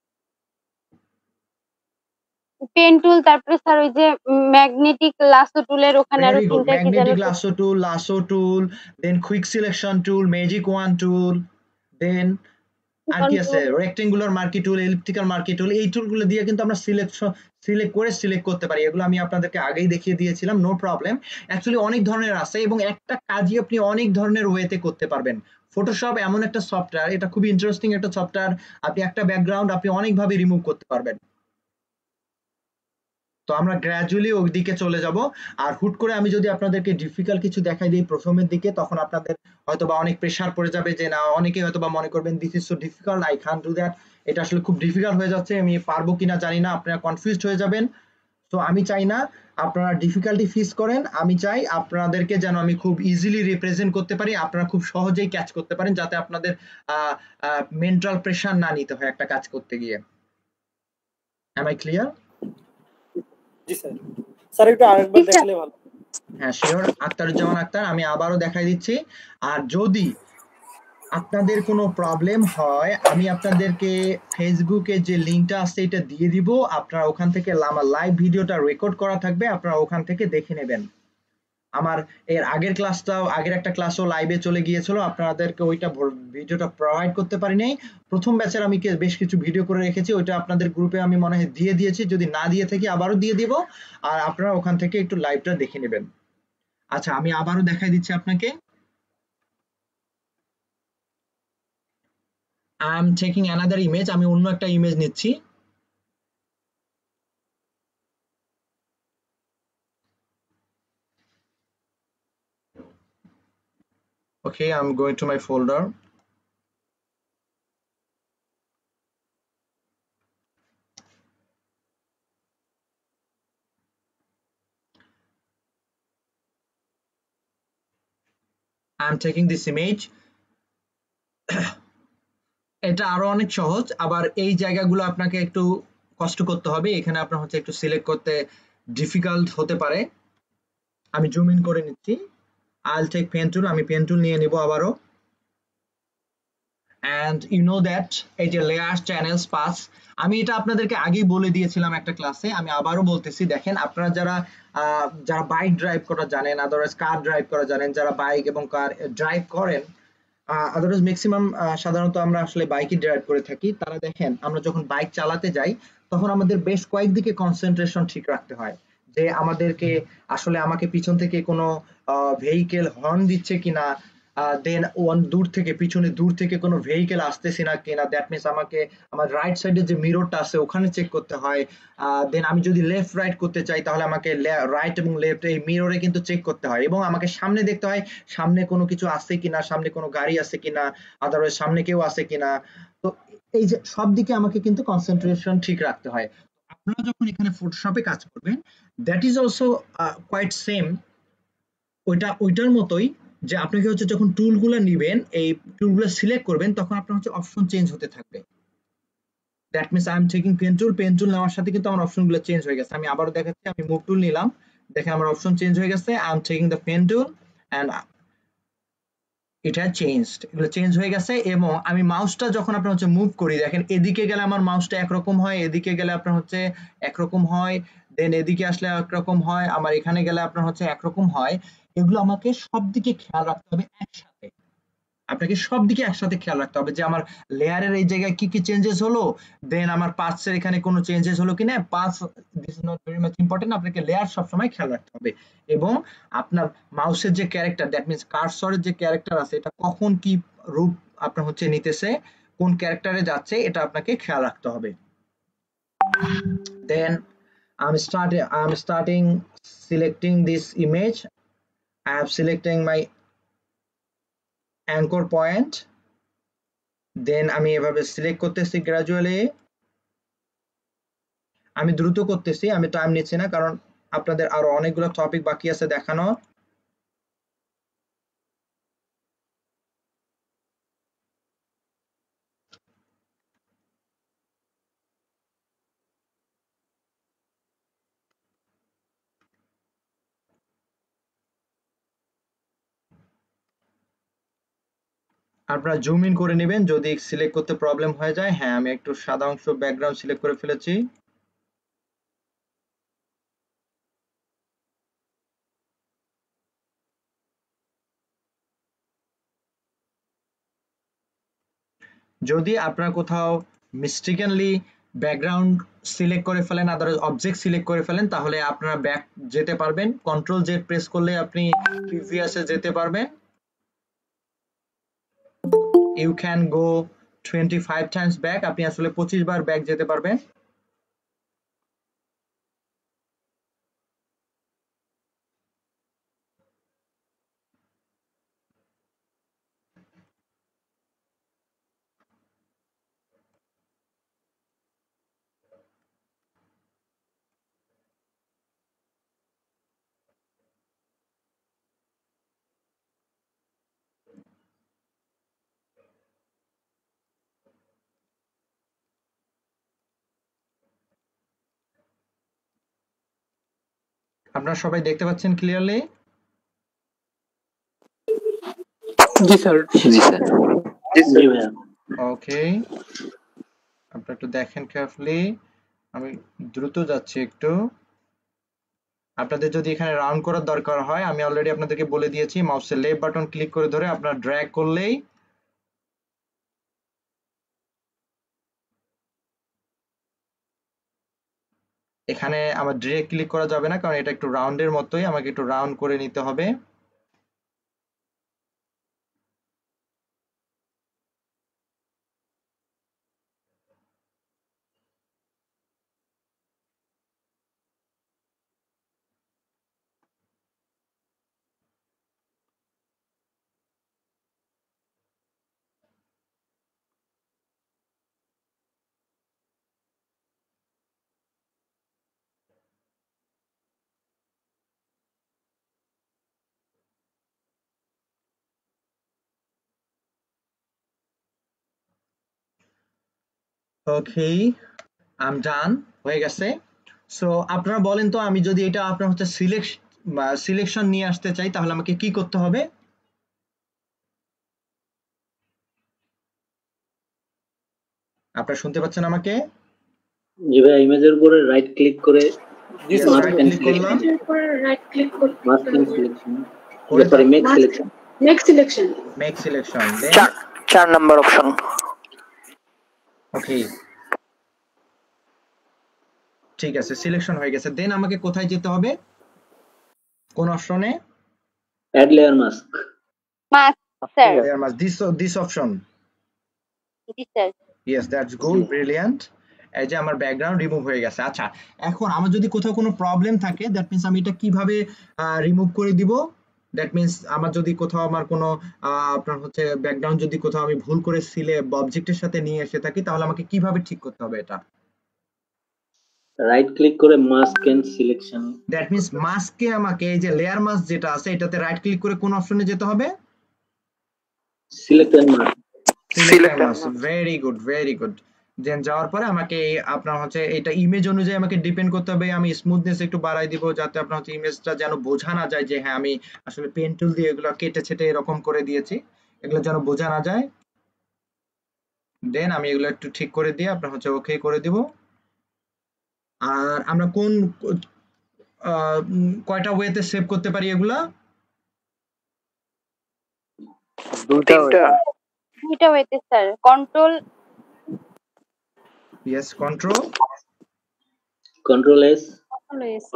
পেন টুল, তারপরে স্যার ওই যে ম্যাগনেটিক লাসো টুলের ওখানে আরো ভেরি গুড, তিনটা কি যেন magnetic tool। Lasso tool, then quick selection tool, magic wand tool, then আর কি আছে, রেক্টেঙ্গুলার মার্কি টুল, এলিপ্টিক্যাল মার্কি টুল। এই টুলগুলো দিয়ে কিন্তু আমরা সিলেক্ট করতে পারি। এগুলো আমি আপনাদেরকে আগেই দেখিয়ে দিয়েছিলাম, নো প্রবলেম। অ্যাকচুয়ালি অনেক ধরনের আছে এবং একটা কাজই আপনি অনেক ধরনের ওয়েতে করতে পারবেন। ফটোশপ এমন একটা সফটওয়্যার, এটা খুবই ইন্টারেস্টিং একটা সফটওয়্যার। আপনি একটা ব্যাকগ্রাউন্ড আপনি অনেকভাবে রিমুভ করতে পারবেন। তো আমরা গ্র্যাজুয়ালি ওই দিকে চলে যাব। আর হুট করে আমি যদি আপনাদেরকে ডিফিকাল্ট কিছু দেখাই দিই প্রথমের দিকে, তখন আপনাদের হয়তোবা অনেক প্রেসার পড়ে যাবে, যে না, অনেকেই হয়তোবা মনে করবেন this is so difficult, I can do that, এটা আসলে খুব ডিফিকাল্ট হয়ে যাচ্ছে, আমি পারবো কিনা জানি না, আপনারা কনফিউজড হয়ে যাবেন। তো আমি চাই না আপনারা ডিফিকাল্টি ফেস করেন, আমি চাই আপনাদেরকে যেন আমি খুব ইজিলি রিপ্রেজেন্ট করতে পারি, আপনারা খুব সহজেই ক্যাচ করতে পারেন, যাতে আপনাদের মেন্টাল প্রেসার না নিতে হয় একটা কাজ করতে গিয়ে। Am I clear? জি স্যার। স্যার একটু আরেকবার দেখালে ভালো। হ্যাঁ শিওর আক্তারুজ্জামান আক্তার, আমি আবারও দেখাই দিচ্ছি। আর যদি আপনাদের কোনো প্রবলেম হয়, আমি আপনাদেরকে ফেসবুকে যে লিংকটা আছে এটা দিয়ে দিব, আপনারা ওখান থেকে আমার লাইভ ভিডিওটা রেকর্ড করা থাকবে, আপনারা ওখান থেকে দেখে নেবেন। আমার এর আগের একটা ক্লাসও লাইভে চলে গিয়েছিল, আপনাদেরকে ওইটা ভিডিওটা প্রোভাইড করতে পারি নাই। প্রথম ব্যাচের আমি বেশ কিছু ভিডিও করে রেখেছি, ওইটা আপনাদের গ্রুপে আমি মনে হয় দিয়ে দিয়েছি, যদি না দিয়ে থাকি আবারও দিয়ে দিব, আর আপনারা ওখান থেকে একটু লাইভটা দেখে নেবেন। আচ্ছা, আমি আবারও দেখাই দিচ্ছি আপনাকে। I am taking another image, আমি অন্য একটা ইমেজ নিচ্ছি। Okay, I'm going to my folder. I'm taking this image. এটা আরো অনেক সহজ, আবার এই জায়গাগুলো আপনাকে একটু কষ্ট করতে হবে, এখানে আপনার হচ্ছে একটু সিলেক্ট করতে ডিফিকাল্ট হতে পারে। আমি জুম ইন করে নিচ্ছি। I'll take pen tool, আমি পেন টুল নিয়ে নিব আবারও। and you know that এই যে লেয়ার চ্যানেলস পাস, আমি এটা আপনাদেরকে আগেই বলে দিয়েছিলাম একটা ক্লাসে, আমি আবারও বলতেছি। দেখেন, আপনারা যারা বাইক ড্রাইভ করা জানেন, আদারওয়াইজ কার ড্রাইভ করা জানেন, যারা বাইক এবং কার ড্রাইভ করেন, আদারওয়াইজ ম্যাক্সিমাম সাধারণত আমরা আসলে বাইকই ড্রাইভ করে থাকি, তারা দেখেন আমরা যখন বাইক চালাতে যাই তখন আমাদের বেশ কয়েক দিকে কনসেন্ট্রেশন ঠিক রাখতে হয়, যে আমাদেরকে আসলে আমাকে পিছন থেকে কোনো ভেহিকেল হর্ন দিচ্ছে কিনা, দেন পিছনে দূর থেকে কোনো ভেহিকেল আসতেছে না কিনা, দ্যাট মিনস আমাকে আমার রাইট সাইডে যে মিররটা আছে ওখানে চেক করতে হয়। দেন আমি যদি লেফট রাইট করতে চাই তাহলে আমাকে রাইট এবং লেফট এই মিররে কিন্তু চেক করতে হয়, এবং আমাকে সামনে দেখতে হয় সামনে কোনো কিছু আছে কিনা, সামনে কোনো গাড়ি আছে কিনা, আদারওয়াইজ সামনে কেউ আছে কিনা। তো এই যে সব দিকে আমাকে কিন্তু কনসেন্ট্রেশন ঠিক রাখতে হয়। আপনারা যখন এখানে ফটোশপে কাজ করবেন, that is also quite same, ওইটার মতোই, যে আপনাকে হচ্ছে যখন টুলগুলো নিবেন, এই টুলগুলো সিলেক্ট করবেন, তখন আপনার হচ্ছে অপশন চেঞ্জ হতে থাকবে। That means I am taking pen tool নেওয়ার সাথে কিন্তু আমার অপশনগুলো চেঞ্জ হয়ে গেছে। আমি আবারও দেখাচ্ছি, আমি মুভ টুল নিলাম, দেখেন আমার অপশন চেঞ্জ হয়ে গেছে। I am taking the pen tool and it has changed, এগুলো চেঞ্জ হয়ে গেছে। এবং আমি মাউসটা যখন আপনার হচ্ছে মুভ করি, দেখেন এদিকে গেলে আমার মাউসটা একরকম হয়, এদিকে গেলে আপনার হচ্ছে একরকম হয়, দেন এদিকে আসলে একরকম হয়, আমার এখানে গেলে আপনার হচ্ছে একরকম হয়। এগুলো আমাকে সব দিকে খেয়াল রাখতে হবে একসাথে, আপনাকে সব দিকে একসাথে খেয়াল রাখতে হবে, যে আমার লেয়ারের এই জায়গায় কি কি চেঞ্জেস হলো, দেন আমার পাথসের এখানে কোনো চেঞ্জেস হলো কিনা। Path this is not very much important, আপনাকে লেয়ার সব সময় খেয়াল রাখতে হবে। এবং আপনার মাউসের যে ক্যারেক্টার, দ্যাট মিন্স কার্সরের যে ক্যারেক্টার আছে, এটা কখন কি রূপ আপনার হচ্ছে নিতেছে, কোন ক্যারেক্টারে যাচ্ছে, এটা আপনাকে খেয়াল রাখতে হবে। দেন I'm starting selecting this image. I am selecting my anchor point, দেন আমি এভাবে সিলেক্ট করতেছি গ্রাজুয়ালি। আমি দ্রুত করতেছি, আমি টাইম নিচ্ছি না, কারণ আপনাদের আরো অনেকগুলো টপিক বাকি আছে দেখানো। আপনারা জুম ইন করে নেবেন যদি সিলেক্ট করতে প্রবলেম হয়ে যায়। হ্যাঁ, আমি একটু সাদা অংশ ব্যাকগ্রাউন্ড সিলেক্ট করে ফেলেছি। যদি আপনারা কোথাও মিস্টেকেনলি ব্যাকগ্রাউন্ড সিলেক্ট করে ফেলেন, আদারওয়াইজ অবজেক্ট সিলেক্ট করে ফেলেন, তাহলে আপনারা ব্যাক যেতে পারবেন। কন্ট্রোল জেড প্রেস করলে আপনি প্রিভিয়াসে যেতে পারবেন। You can go 25 times back, আপনি আসলে 25 বার ব্যাক যেতে পারবেন। আপনারা সবাই দেখতে পাচ্ছেন ক্লিয়ারলি? জি স্যার। জি স্যার। জি ভাইয়া। ওকে, আপনারা একটু দেখেন কেয়ারফুলি। আমি দ্রুত যাচ্ছি একটু। আপনাদের যদি এখানে রাউন্ড করার দরকার হয়, আমি অলরেডি আপনাদেরকে বলে দিয়েছি, মাউসের লেফট বাটন ক্লিক করে ধরে আপনারা ড্র্যাগ করলেই এখানে আমার ডিরেক্ট ক্লিক করা যাবে না, কারণ এটা একটু রাউন্ডের মতোই, আমাকে একটু রাউন্ড করে নিতে হবে। ওকে, আই এম ডান, হয়ে গেছে। সো আপনারা বলেন তো, আমি যদি এটা আপনার হচ্ছে সিলেকশন নিয়ে আসতে চাই, তাহলে আমাকে কি করতে হবে? আপনারা শুনতে পাচ্ছেন আমাকে? জি ভাইয়া, ইমেজের উপরে রাইট ক্লিক করে Yes, mask right and click করলাম। মাস্ক এন্ড সিলেকশন, করে sorry make selection. Make selection, then 4 number option. Okay, ঠিক আছে, সিলেকশন হয়ে গেছে। দেন আমাকে কোথায় যেতে হবে? কোন অপশনে? Add layer mask. Mask sir. There must this option. জি sir. Yes, that's good, brilliant. এই যে আমার ব্যাকগ্রাউন্ড রিমুভ হয়ে গেছে। আচ্ছা, এখন আমার যদি কোথাও কোনো প্রবলেম থাকে, দ্যাট মিন্স আমি এটা কিভাবে রিমুভ করে দিব? দ্যাট মিন্স আমার যদি কোথাও আমার কোনো আপনার হচ্ছে ব্যাকগ্রাউন্ড যদি কোথাও আমি ভুল করে অবজেক্টের সাথে নিয়ে এসে থাকি, তাহলে আমাকে কিভাবে ঠিক করতে হবে এটা? রাইট ক্লিক করে mask and selection. That means মাস্কে আমাকে এই যে লেয়ার মাস্ক যেটা আছে, এটাতে রাইট ক্লিক করে কোন অপশনে যেতে হবে? Select and mask. Select mask, very good, very good. Then যাওয়ার পরে আমাকে আপনার হচ্ছে এটা ইমেজ অনুযায়ী আমাকে ডিপেন্ড করতে হবে। আমি স্মুথনেস একটু বাড়াই দিব, যাতে আপনার হচ্ছে ইমেজটা যেন বোঝা না যায় যে হ্যাঁ আমি আসলে পেন টুল দিয়ে এগুলো কেটে ছেটে এরকম করে দিয়েছি, এগুলো যেন বোঝা না যায়। দেন আমি এগুলো একটু ঠিক করে দিয়ে আপনার হচ্ছে ওকে করে দিব। আর আমরা কোন কয়টা ওয়েতে সেভ করতে পারি এগুলা? দুইটা ওয়েতে sir. Control yes, control S,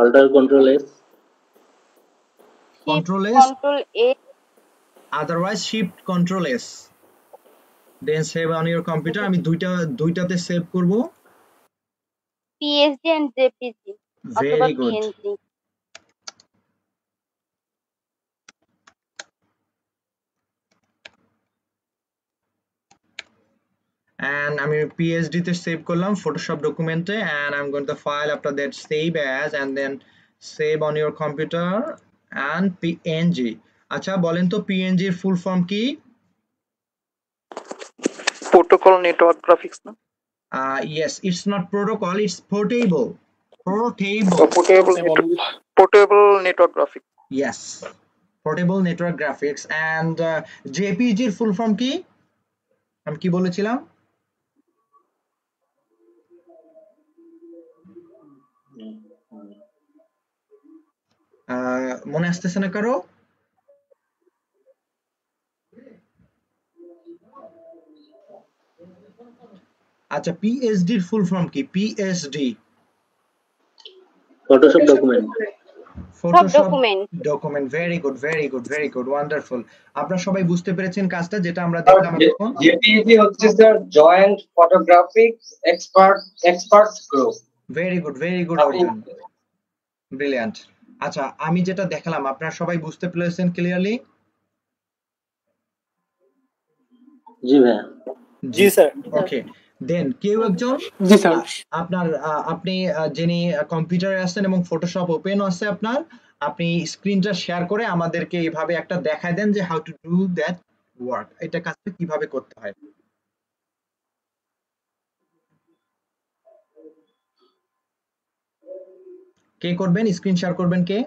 alter control S, control A, otherwise shift control S. Then save on your computer. আমি দুইটাতে সেভ করব। পিএসডি এন্ড জেপিজি অথবা ভেরি গুড। পিএনজি। And আমি PSD তে সেভ করলাম ফটোশপ ডকুমেন্টে, and I'm going to file after that save as and then save on your computer and PNG. আচ্ছা বলেন তো PNG এর ফুল ফর্ম কি? প্রোটোকল নেটওয়ার্ক গ্রাফিক্স না? Yes, it's not protocol, it's portable. Portable network graphics. Yes, portable network graphics. And JPG এর ফুল ফর্ম কি? আমি কি বলেছিলাম? মনে আসতেছে না কারো? আচ্ছা, পিএইচডি এর ফুল ফর্ম কি? PhD Photoshop document. সব Photoshop document. Document. Very good, very good, very good, wonderful. আপনারা সবাই বুঝতে পেরেছেন কাজটা যেটা আমরা দেখলাম এখন? জেপিইজি হচ্ছে sir joint photographics experts group. Very good, very good Arjun, brilliant. আচ্ছা, আমি যেটা দেখালাম আপনারা সবাই বুঝতে পেরেছেন ক্লিয়ারলি? জি ভাইয়া। জি স্যার। ওকে, দেন কেউ একজন জি স্যার। আপনার আপনি যিনি কম্পিউটারে আছেন এবং ফটোশপ ওপেন আছে আপনার, আপনি স্ক্রিনটা শেয়ার করে আমাদেরকে এইভাবে একটা দেখায় দেন যে how to do that work, এটা কাজটা কিভাবে করতে হয়। কে করবেন? স্ক্রিন শেয়ার করবেন কে?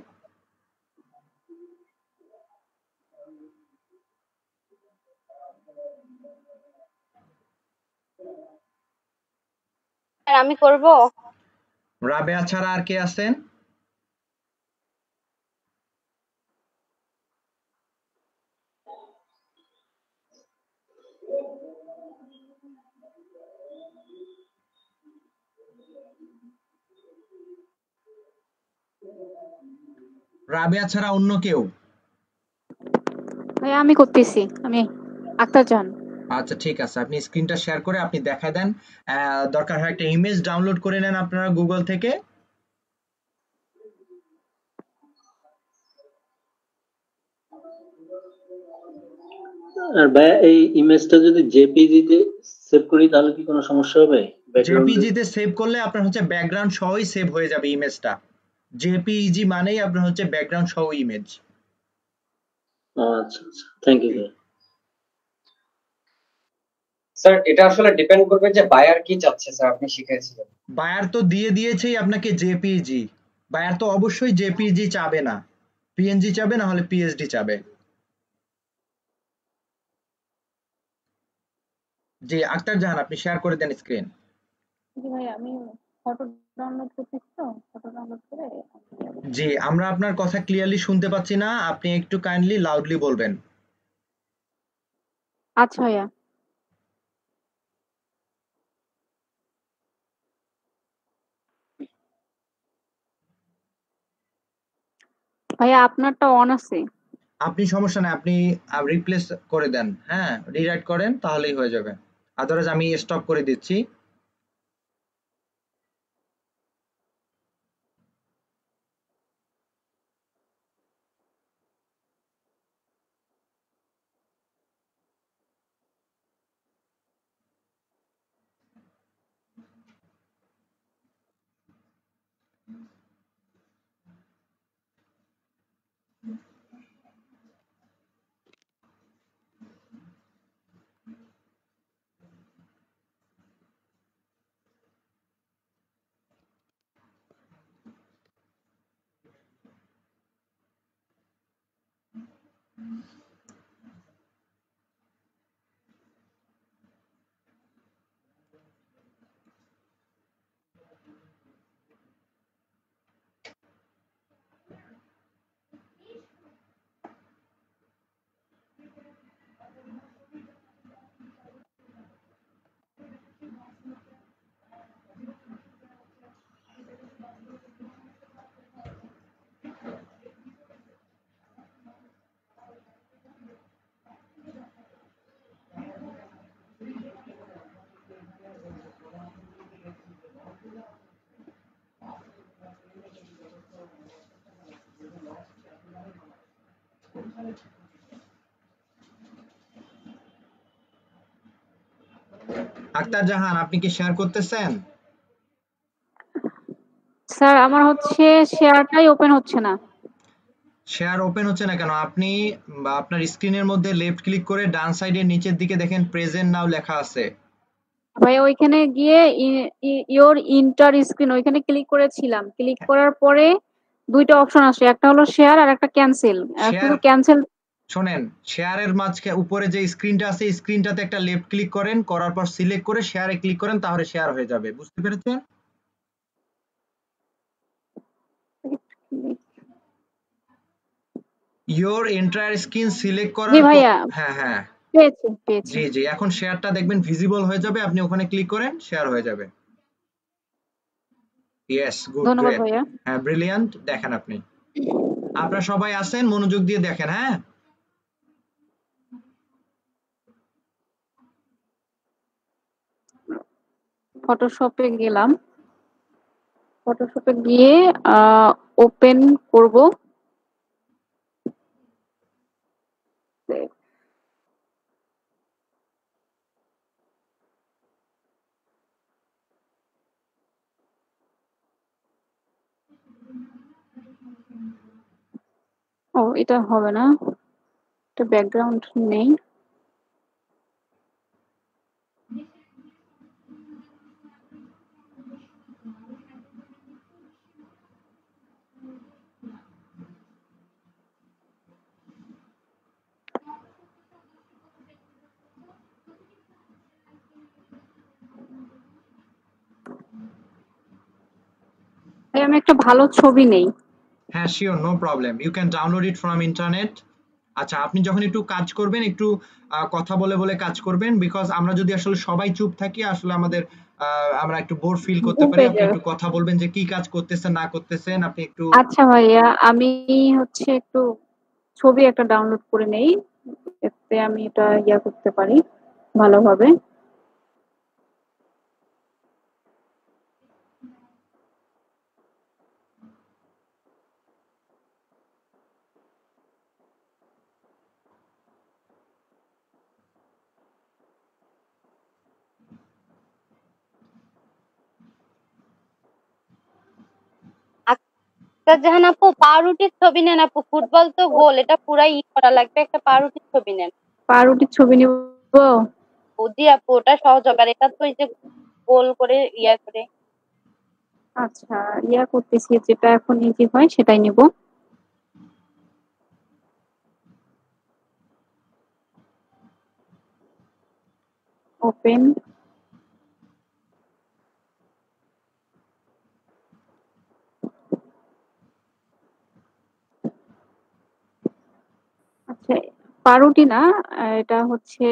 স্যার আমি করব। রাবেয়া ছাড়া আর কে আছেন? রাবেয়া ছাড়া অন্য কেউ? ভাইয়া আমি করতেছি, আমি আক্তার জাহান। আচ্ছা ঠিক আছে, আপনি স্ক্রিনটা শেয়ার করে আপনি দেখায় দেন। দরকার হয় একটা ইমেজ ডাউনলোড করে নেন আপনারা গুগল থেকে। আর ভাইয়া এই ইমেজটা যদি জেপিজি তে সেভ করি তাহলে কি কোনো সমস্যা হবে? জেপিজি তে সেভ করলে আপনার হচ্ছে ব্যাকগ্রাউন্ড সহই সেভ হয়ে যাবে ইমেজটা। জেপিজি মানেই আপনার হচ্ছে ব্যাকগ্রাউন্ড সহ ইমেজ। আচ্ছা আচ্ছা, থ্যাংক ইউ ভাইয়া। স্যার এটা আসলে ডিপেন্ড করবে যে বায়ার কি চাচ্ছে স্যার, আপনি শিখিয়েছিলেন। বায়ার তো দিয়ে দিয়েছেই আপনাকে জেপিজি। বায়ার তো অবশ্যই জেপিজি চাবে না, পিএনজি চাবে, না হলে পিএসডি চাবে। জি আক্তার জাহান, আপনি শেয়ার করে দেন স্ক্রিন। জি ভাইয়া আমি ফটো ডাউনলোড করতেছি তো, ফটো ডাউনলোড করে। জি, আমরা আপনার কথা ক্লিয়ারলি শুনতে পাচ্ছি না, আপনি একটু কাইন্ডলি লাউডলি বলবেন। আচ্ছা ভাইয়া। ভাইয়া আপনারটা অন আছে। আপনি সমস্যা নাই, আপনি রিপ্লেস করে দেন, হ্যাঁ রিরাইট করেন তাহলেই হয়ে যাবে। আদারওয়াইজ আমি স্টপ করে দিচ্ছি। আক্তার জাহান, আপনি কি শেয়ার করতেছেন? স্যার আমার হচ্ছে শেয়ারটাই ওপেন হচ্ছে না। শেয়ার ওপেন হচ্ছে না কেন? আপনি আপনার স্ক্রিনের মধ্যে লেফট ক্লিক করে ডান সাইডের নিচের দিকে দেখেন প্রেজেন্ট নাও লেখা আছে। ভাইয়া ওইখানে গিয়ে ইওর ইন্টার স্ক্রিন ওইখানে ক্লিক করেছিলাম, ক্লিক করার পরে দুইটা অপশন আসে, একটা হলো শেয়ার আর একটা ক্যান্সেল। শুধু ক্যান্সেল শোনেন, শেয়ারের মাঝখানে উপরে যে স্ক্রিনটা আছে স্ক্রিনটাতে একটা লেফট ক্লিক করেন, করার পর সিলেক্ট করে শেয়ারে ক্লিক করেন, তাহলে শেয়ার হয়ে যাবে। বুঝতে পেরেছেন? ইওর এন্টায়ার স্ক্রিন সিলেক্ট জি করার পর ভাইয়া, হ্যাঁ হ্যাঁ পেয়েছি। জি এখন শেয়ারটা দেখবেন ভিজিবল হয়ে যাবে, আপনি ওখানে ক্লিক করেন শেয়ার হয়ে যাবে। ইয়েস, গুড, ধন্যবাদ গ্রেট। ভাইয়া। হ্যাঁ, ব্রিলিয়ান্ট। দেখেন আপনি, আপনারা সবাই আছেন, মনোযোগ দিয়ে দেখেন। হ্যাঁ, ফটোশপে গেলাম, ফটোশপে গিয়ে ওপেন করব। ও, এটা হবে না, এটা ব্যাকগ্রাউন্ড নেই। আমি একটা ভালো ছবি নেই। হ্যাঁ, sure, no problem, you can download it from internet. আচ্ছা, আপনি যখন একটু কাজ করবেন একটু কথা বলে বলে কাজ করবেন, বিকজ আমরা যদি আসলে সবাই চুপ থাকি আসলে আমাদের আমরা একটু বোর ফিল করতে ঘুম পারি। পেয়ে আপনি যাবে। একটু কথা বলবেন যে কি কাজ করতেছেন না করতেছেন, আপনি একটু আচ্ছা ভাইয়া, আমি হচ্ছে একটু ছবি একটা ডাউনলোড করে নেই, এতে আমি এটা করতে পারি ভালোভাবে। আচ্ছা জাহান আপু, পাউরুটির ছবি নেন আপু, ফুটবল তো গোল, এটা পুরাই করা লাগবে, একটা পাউরুটির ছবি নেন। পাউরুটির ছবি নিব। ও জি আপু, ওটা সহজ হবে, আর এটা তো এই যে গোল করে করে। আচ্ছা, করতেছি, যেটা এখন ইজি হয় সেটাই নিব। ওপেন। আচ্ছা, পাউরুটি না, এটা হচ্ছে,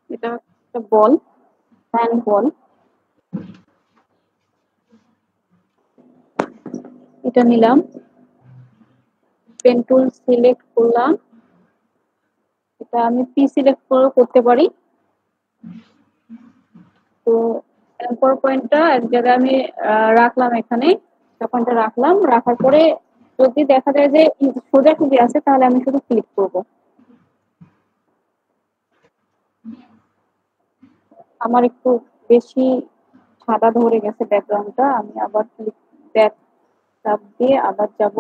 এটা একটা বল, হ্যান্ড বল। এটা নিলাম, পেন টুল সিলেক্ট করলাম, এটা আমি পি সিলেক্ট করে করতে পারি। তো অ্যাঙ্কর পয়েন্টটা এক জায়গায় আমি রাখলাম, এখানে পয়েন্টটা রাখলাম, রাখার পরে যদি দেখা যায় যে সোজাসুজি আছে তাহলে আমি শুধু ক্লিক করব। আমার একটু বেশি সাদা ধরে গেছে ব্যাকগ্রাউন্ডটা, আমি আবার ক্লিক ব্যাক চাপ দিয়ে আবার যাব।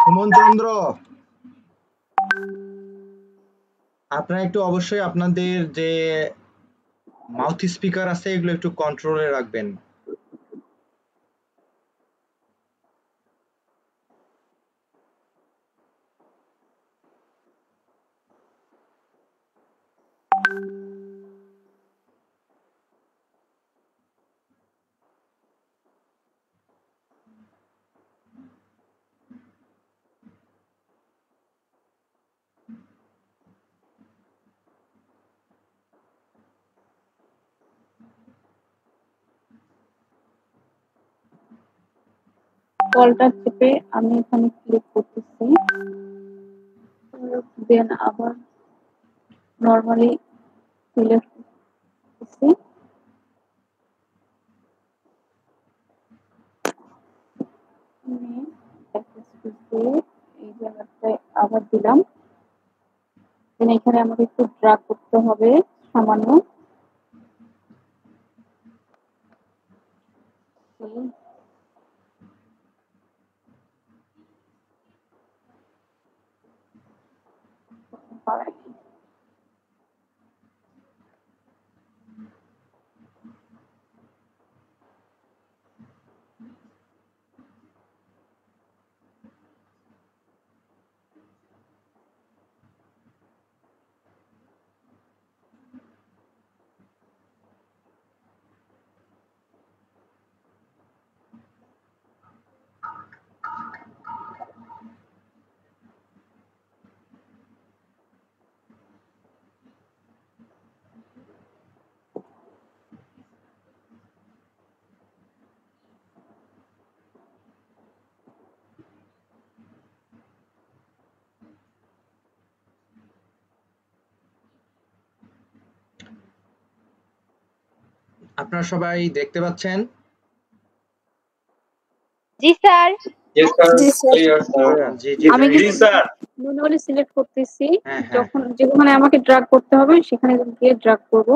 সুমন চন্দ্র, আপনারা একটু অবশ্যই আপনাদের যে মাউথ স্পিকার আছে এগুলো একটু কন্ট্রোলে রাখবেন। বলটা চেপে আমি এখানে ক্লিক করতেছি, দেন আবার নর্মালি সিলেক্ট করতেছি, এই জায়গাটায় আবার দিলাম, দেন এখানে আমাকে একটু ড্রাগ করতে হবে সামান্য। আপনারা সবাই দেখতে পাচ্ছেন? জি স্যার। Yes, sir. জি স্যার। Clear, sir. জি জি আমি জি স্যার। ম্যানুয়ালি সিলেক্ট করতেছি, হ্যাঁ হ্যাঁ যখন যেখানে আমাকে ড্রাগ করতে হবে সেখানে গিয়ে ড্রাগ করব।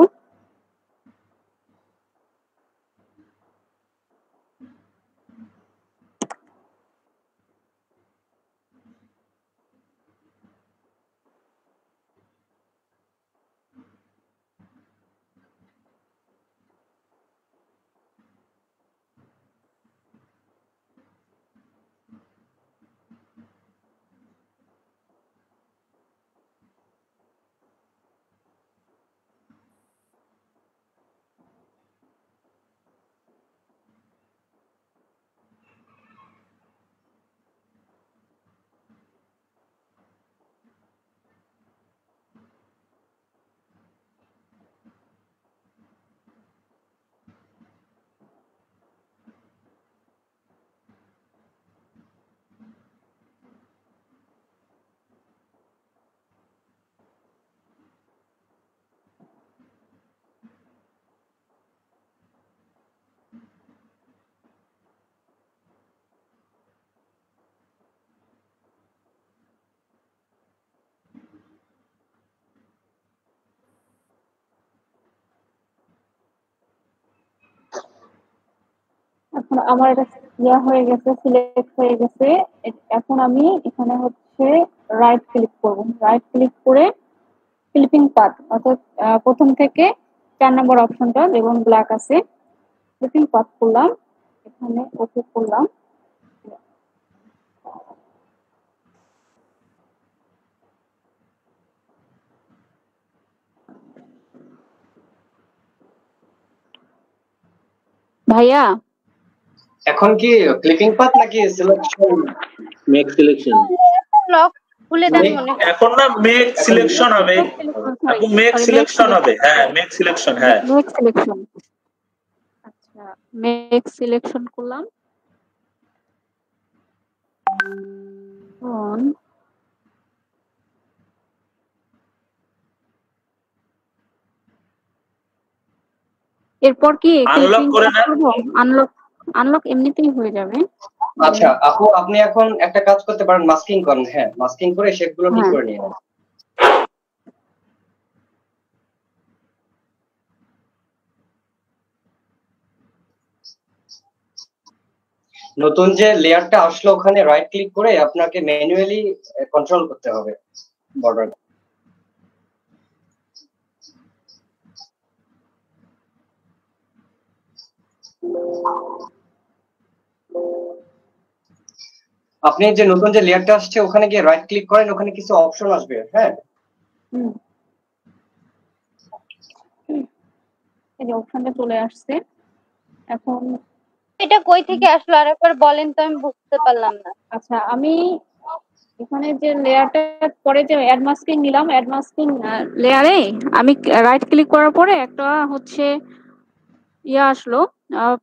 এখন আমার এটা ইয়া হয়ে গেছে, সিলেক্ট হয়ে গেছে। এখন আমি এখানে হচ্ছে রাইট ক্লিক করব। রাইট ক্লিক করে ক্লিপিং পাথ, অর্থাৎ প্রথম থেকে 4 নম্বর অপশনটা যেমন ব্ল্যাক আছে, ক্লিপিং পাথ করলাম, এখানে ওকে করলাম। ভাইয়া এখন কি ক্লিপিং পাথ নাকি সিলেকশন? Make selection. লক খুলে দেন মনে হয়। এখন না মেক সিলেকশন হবে। আপু মেক সিলেকশন হবে। হ্যাঁ মেক সিলেকশন, হ্যাঁ। Make selection. আচ্ছা, মেক সিলেকশন করলাম। অন এরপর কি আনলক করে নেন। আনলক আনলক এমনিতেই হয়ে যাবে। আচ্ছা আপু, আপনি এখন একটা কাজ করতে পারেন, মাস্কিং করেন। হ্যাঁ, মাস্কিং করে শেপগুলো ঠিক হ্যাঁ। করে নিন। নতুন যে লেয়ারটা আসলো ওখানে রাইট ক্লিক করে আপনাকে ম্যানুয়ালি কন্ট্রোল করতে হবে বর্ডার। আপনি যে নতুন যে লেয়ারটা আসছে ওখানে গিয়ে রাইট ক্লিক করেন, ওখানে কিছু অপশন আসবে। হ্যাঁ, হুম, এই যে অপশনটা চলে আসছে। এখন এটা কই থেকে আসলো আরেকবার বলেন তো, আমি বুঝতে পারলাম না। আচ্ছা, আমি এখানে যে লেয়ারটা পরে যে অ্যাড মাস্কিং নিলাম, অ্যাড মাস্কিং লেয়ারে আমি রাইট ক্লিক করার পরে একটা হচ্ছে ইয়া আসলো,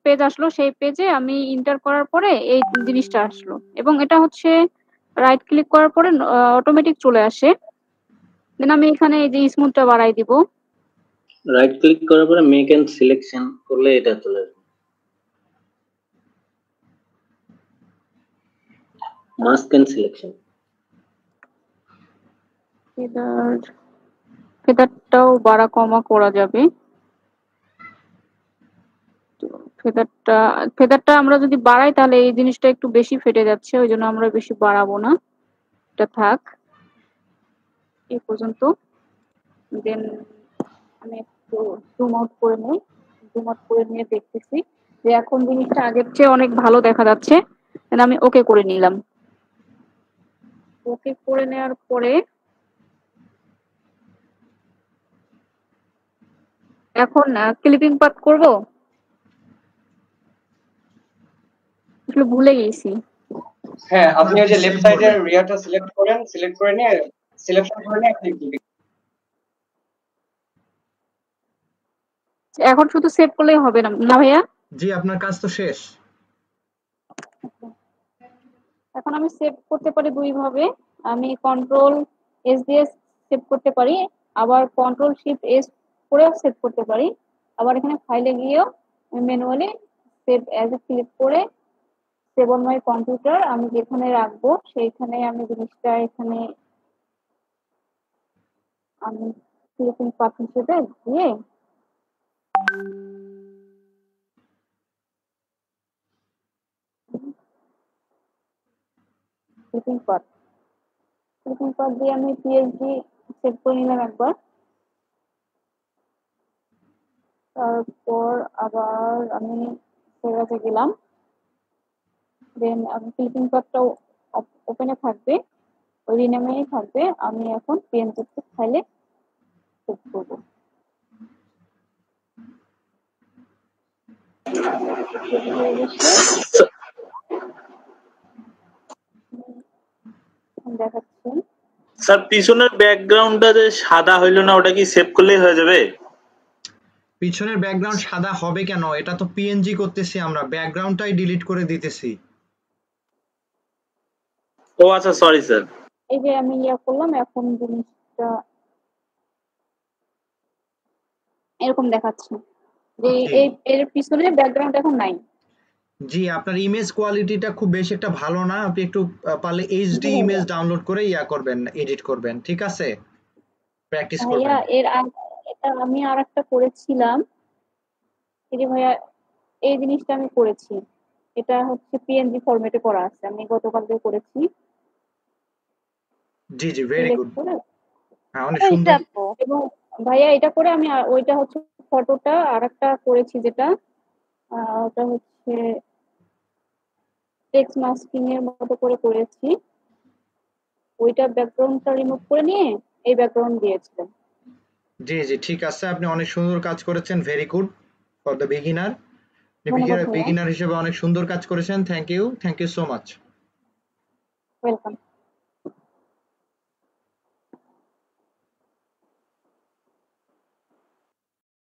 পেজ আসলো। সেই পেজে আমি ইন্টার করার পরে এই জিনিসটা আসলো, এবং এটা হচ্ছে রাইট ক্লিক করার পরে অটোমেটিক চলে আসে। দেন আমি এখানে এই যে স্মুথটা বাড়াই দিব। রাইট ক্লিক করার পরে মেক এন্ড সিলেকশন করলে এটা চলে আসবে। Mask and selection. এবার ফেদারটাও বাড়া কমা করা যাবে। ফেদারটা আমরা যদি বাড়াই তাহলে এই জিনিসটা একটু বেশি ফেটে যাচ্ছে, ওই জন্য আমরা বেশি বাড়াবো না, এটা থাক এই পর্যন্ত। দেন আমি একটু জুম আউট করে নিই, জুম আউট করে নিয়ে দেখতেছি যে এখন জিনিসটা আগের চেয়ে অনেক ভালো দেখা যাচ্ছে। দেন আমি ওকে করে নিলাম। ওকে করে নেওয়ার পরে এখন ক্লিপিং পাথ করব, আসলে ভুলে গেছি। হ্যাঁ, আপনি ওই যে লেফট সাইডের রিয়াটা সিলেক্ট করেন, সিলেক্ট করে নিয়ে সিলেকশন করে নিয়ে ক্লিক দিবেন। এখন শুধু সেভ করলেই হবে না না ভাইয়া? জি, আপনার কাজ তো শেষ। এখন আমি সেভ করতে পারি দুই ভাবে। আমি কন্ট্রোল এস দিয়ে সেভ করতে পারি, আবার কন্ট্রোল শিফট এস করেও সেভ করতে পারি, আবার এখানে ফাইলে গিয়েও manually save as a click করে সেভ অন মাই কম্পিউটার আমি যেখানে রাখবো সেইখানে আমি জিনিসটা এখানে আমি ক্লিপিং পাথ হিসেবে দিয়ে ক্লিপিং পাথ দিয়ে আমি পিএইচডি সেভ করে নিলাম একবার। তারপর আবার আমি সেভে গেলাম, দেন আমি ক্লিপিং পাথটাও ওপেনে থাকবে, ওই রিনেমেই থাকবে। আমি এখন পিএনজি ফাইলে সেভ করবো। দেখাচ্ছি স্যার পিছনের ব্যাকগ্রাউন্ডটা যে সাদা হইলো না, ওটা কি সেভ করলেই হয়ে যাবে? পিছনের ব্যাকগ্রাউন্ড সাদা হবে কেন? এটা তো পিএনজি করতেছি আমরা, ব্যাকগ্রাউন্ডটাই ডিলিট করে দিতেছি। ও আচ্ছা, সরি স্যার। এই যে আমি ইয়া করলাম, এখন জিনিসটা এরকম দেখাচ্ছে যে এর পিছনে ব্যাকগ্রাউন্ড এখন নাই। জি, আপনার ইমেজ কোয়ালিটিটা খুব বেশি একটা ভালো না, আপনি একটু পারলে এইচডি ইমেজ ডাউনলোড করে ইয়া করবেন, এডিট করবেন, ঠিক আছে? প্র্যাকটিস ভাইয়া করবেন। এটা আমি আরেকটা করেছিলাম, এই যে ভাইয়া এই জিনিসটা আমি করেছি, এটা হচ্ছে পিএনজি ফরম্যাটে করা আছে, আমি গতকালকে করেছি। জি জি, ভেরি গুড। হ্যাঁ, অনেক সুন্দর। এবং ভাইয়া এটা করে আমি ওইটা হচ্ছে ফটোটা আরেকটা করেছি, যেটা ওটা হচ্ছে টেক্সট মাস্কিং এর মতো করে করেছি, ওইটা ব্যাকগ্রাউন্ডটা রিমুভ করে নিয়ে এই ব্যাকগ্রাউন্ড দিয়েছিলাম। জি জি, ঠিক আছে, আপনি অনেক সুন্দর কাজ করেছেন, very good for the beginner. Beginner হিসেবে অনেক সুন্দর কাজ করেছেন, thank you so much. Welcome.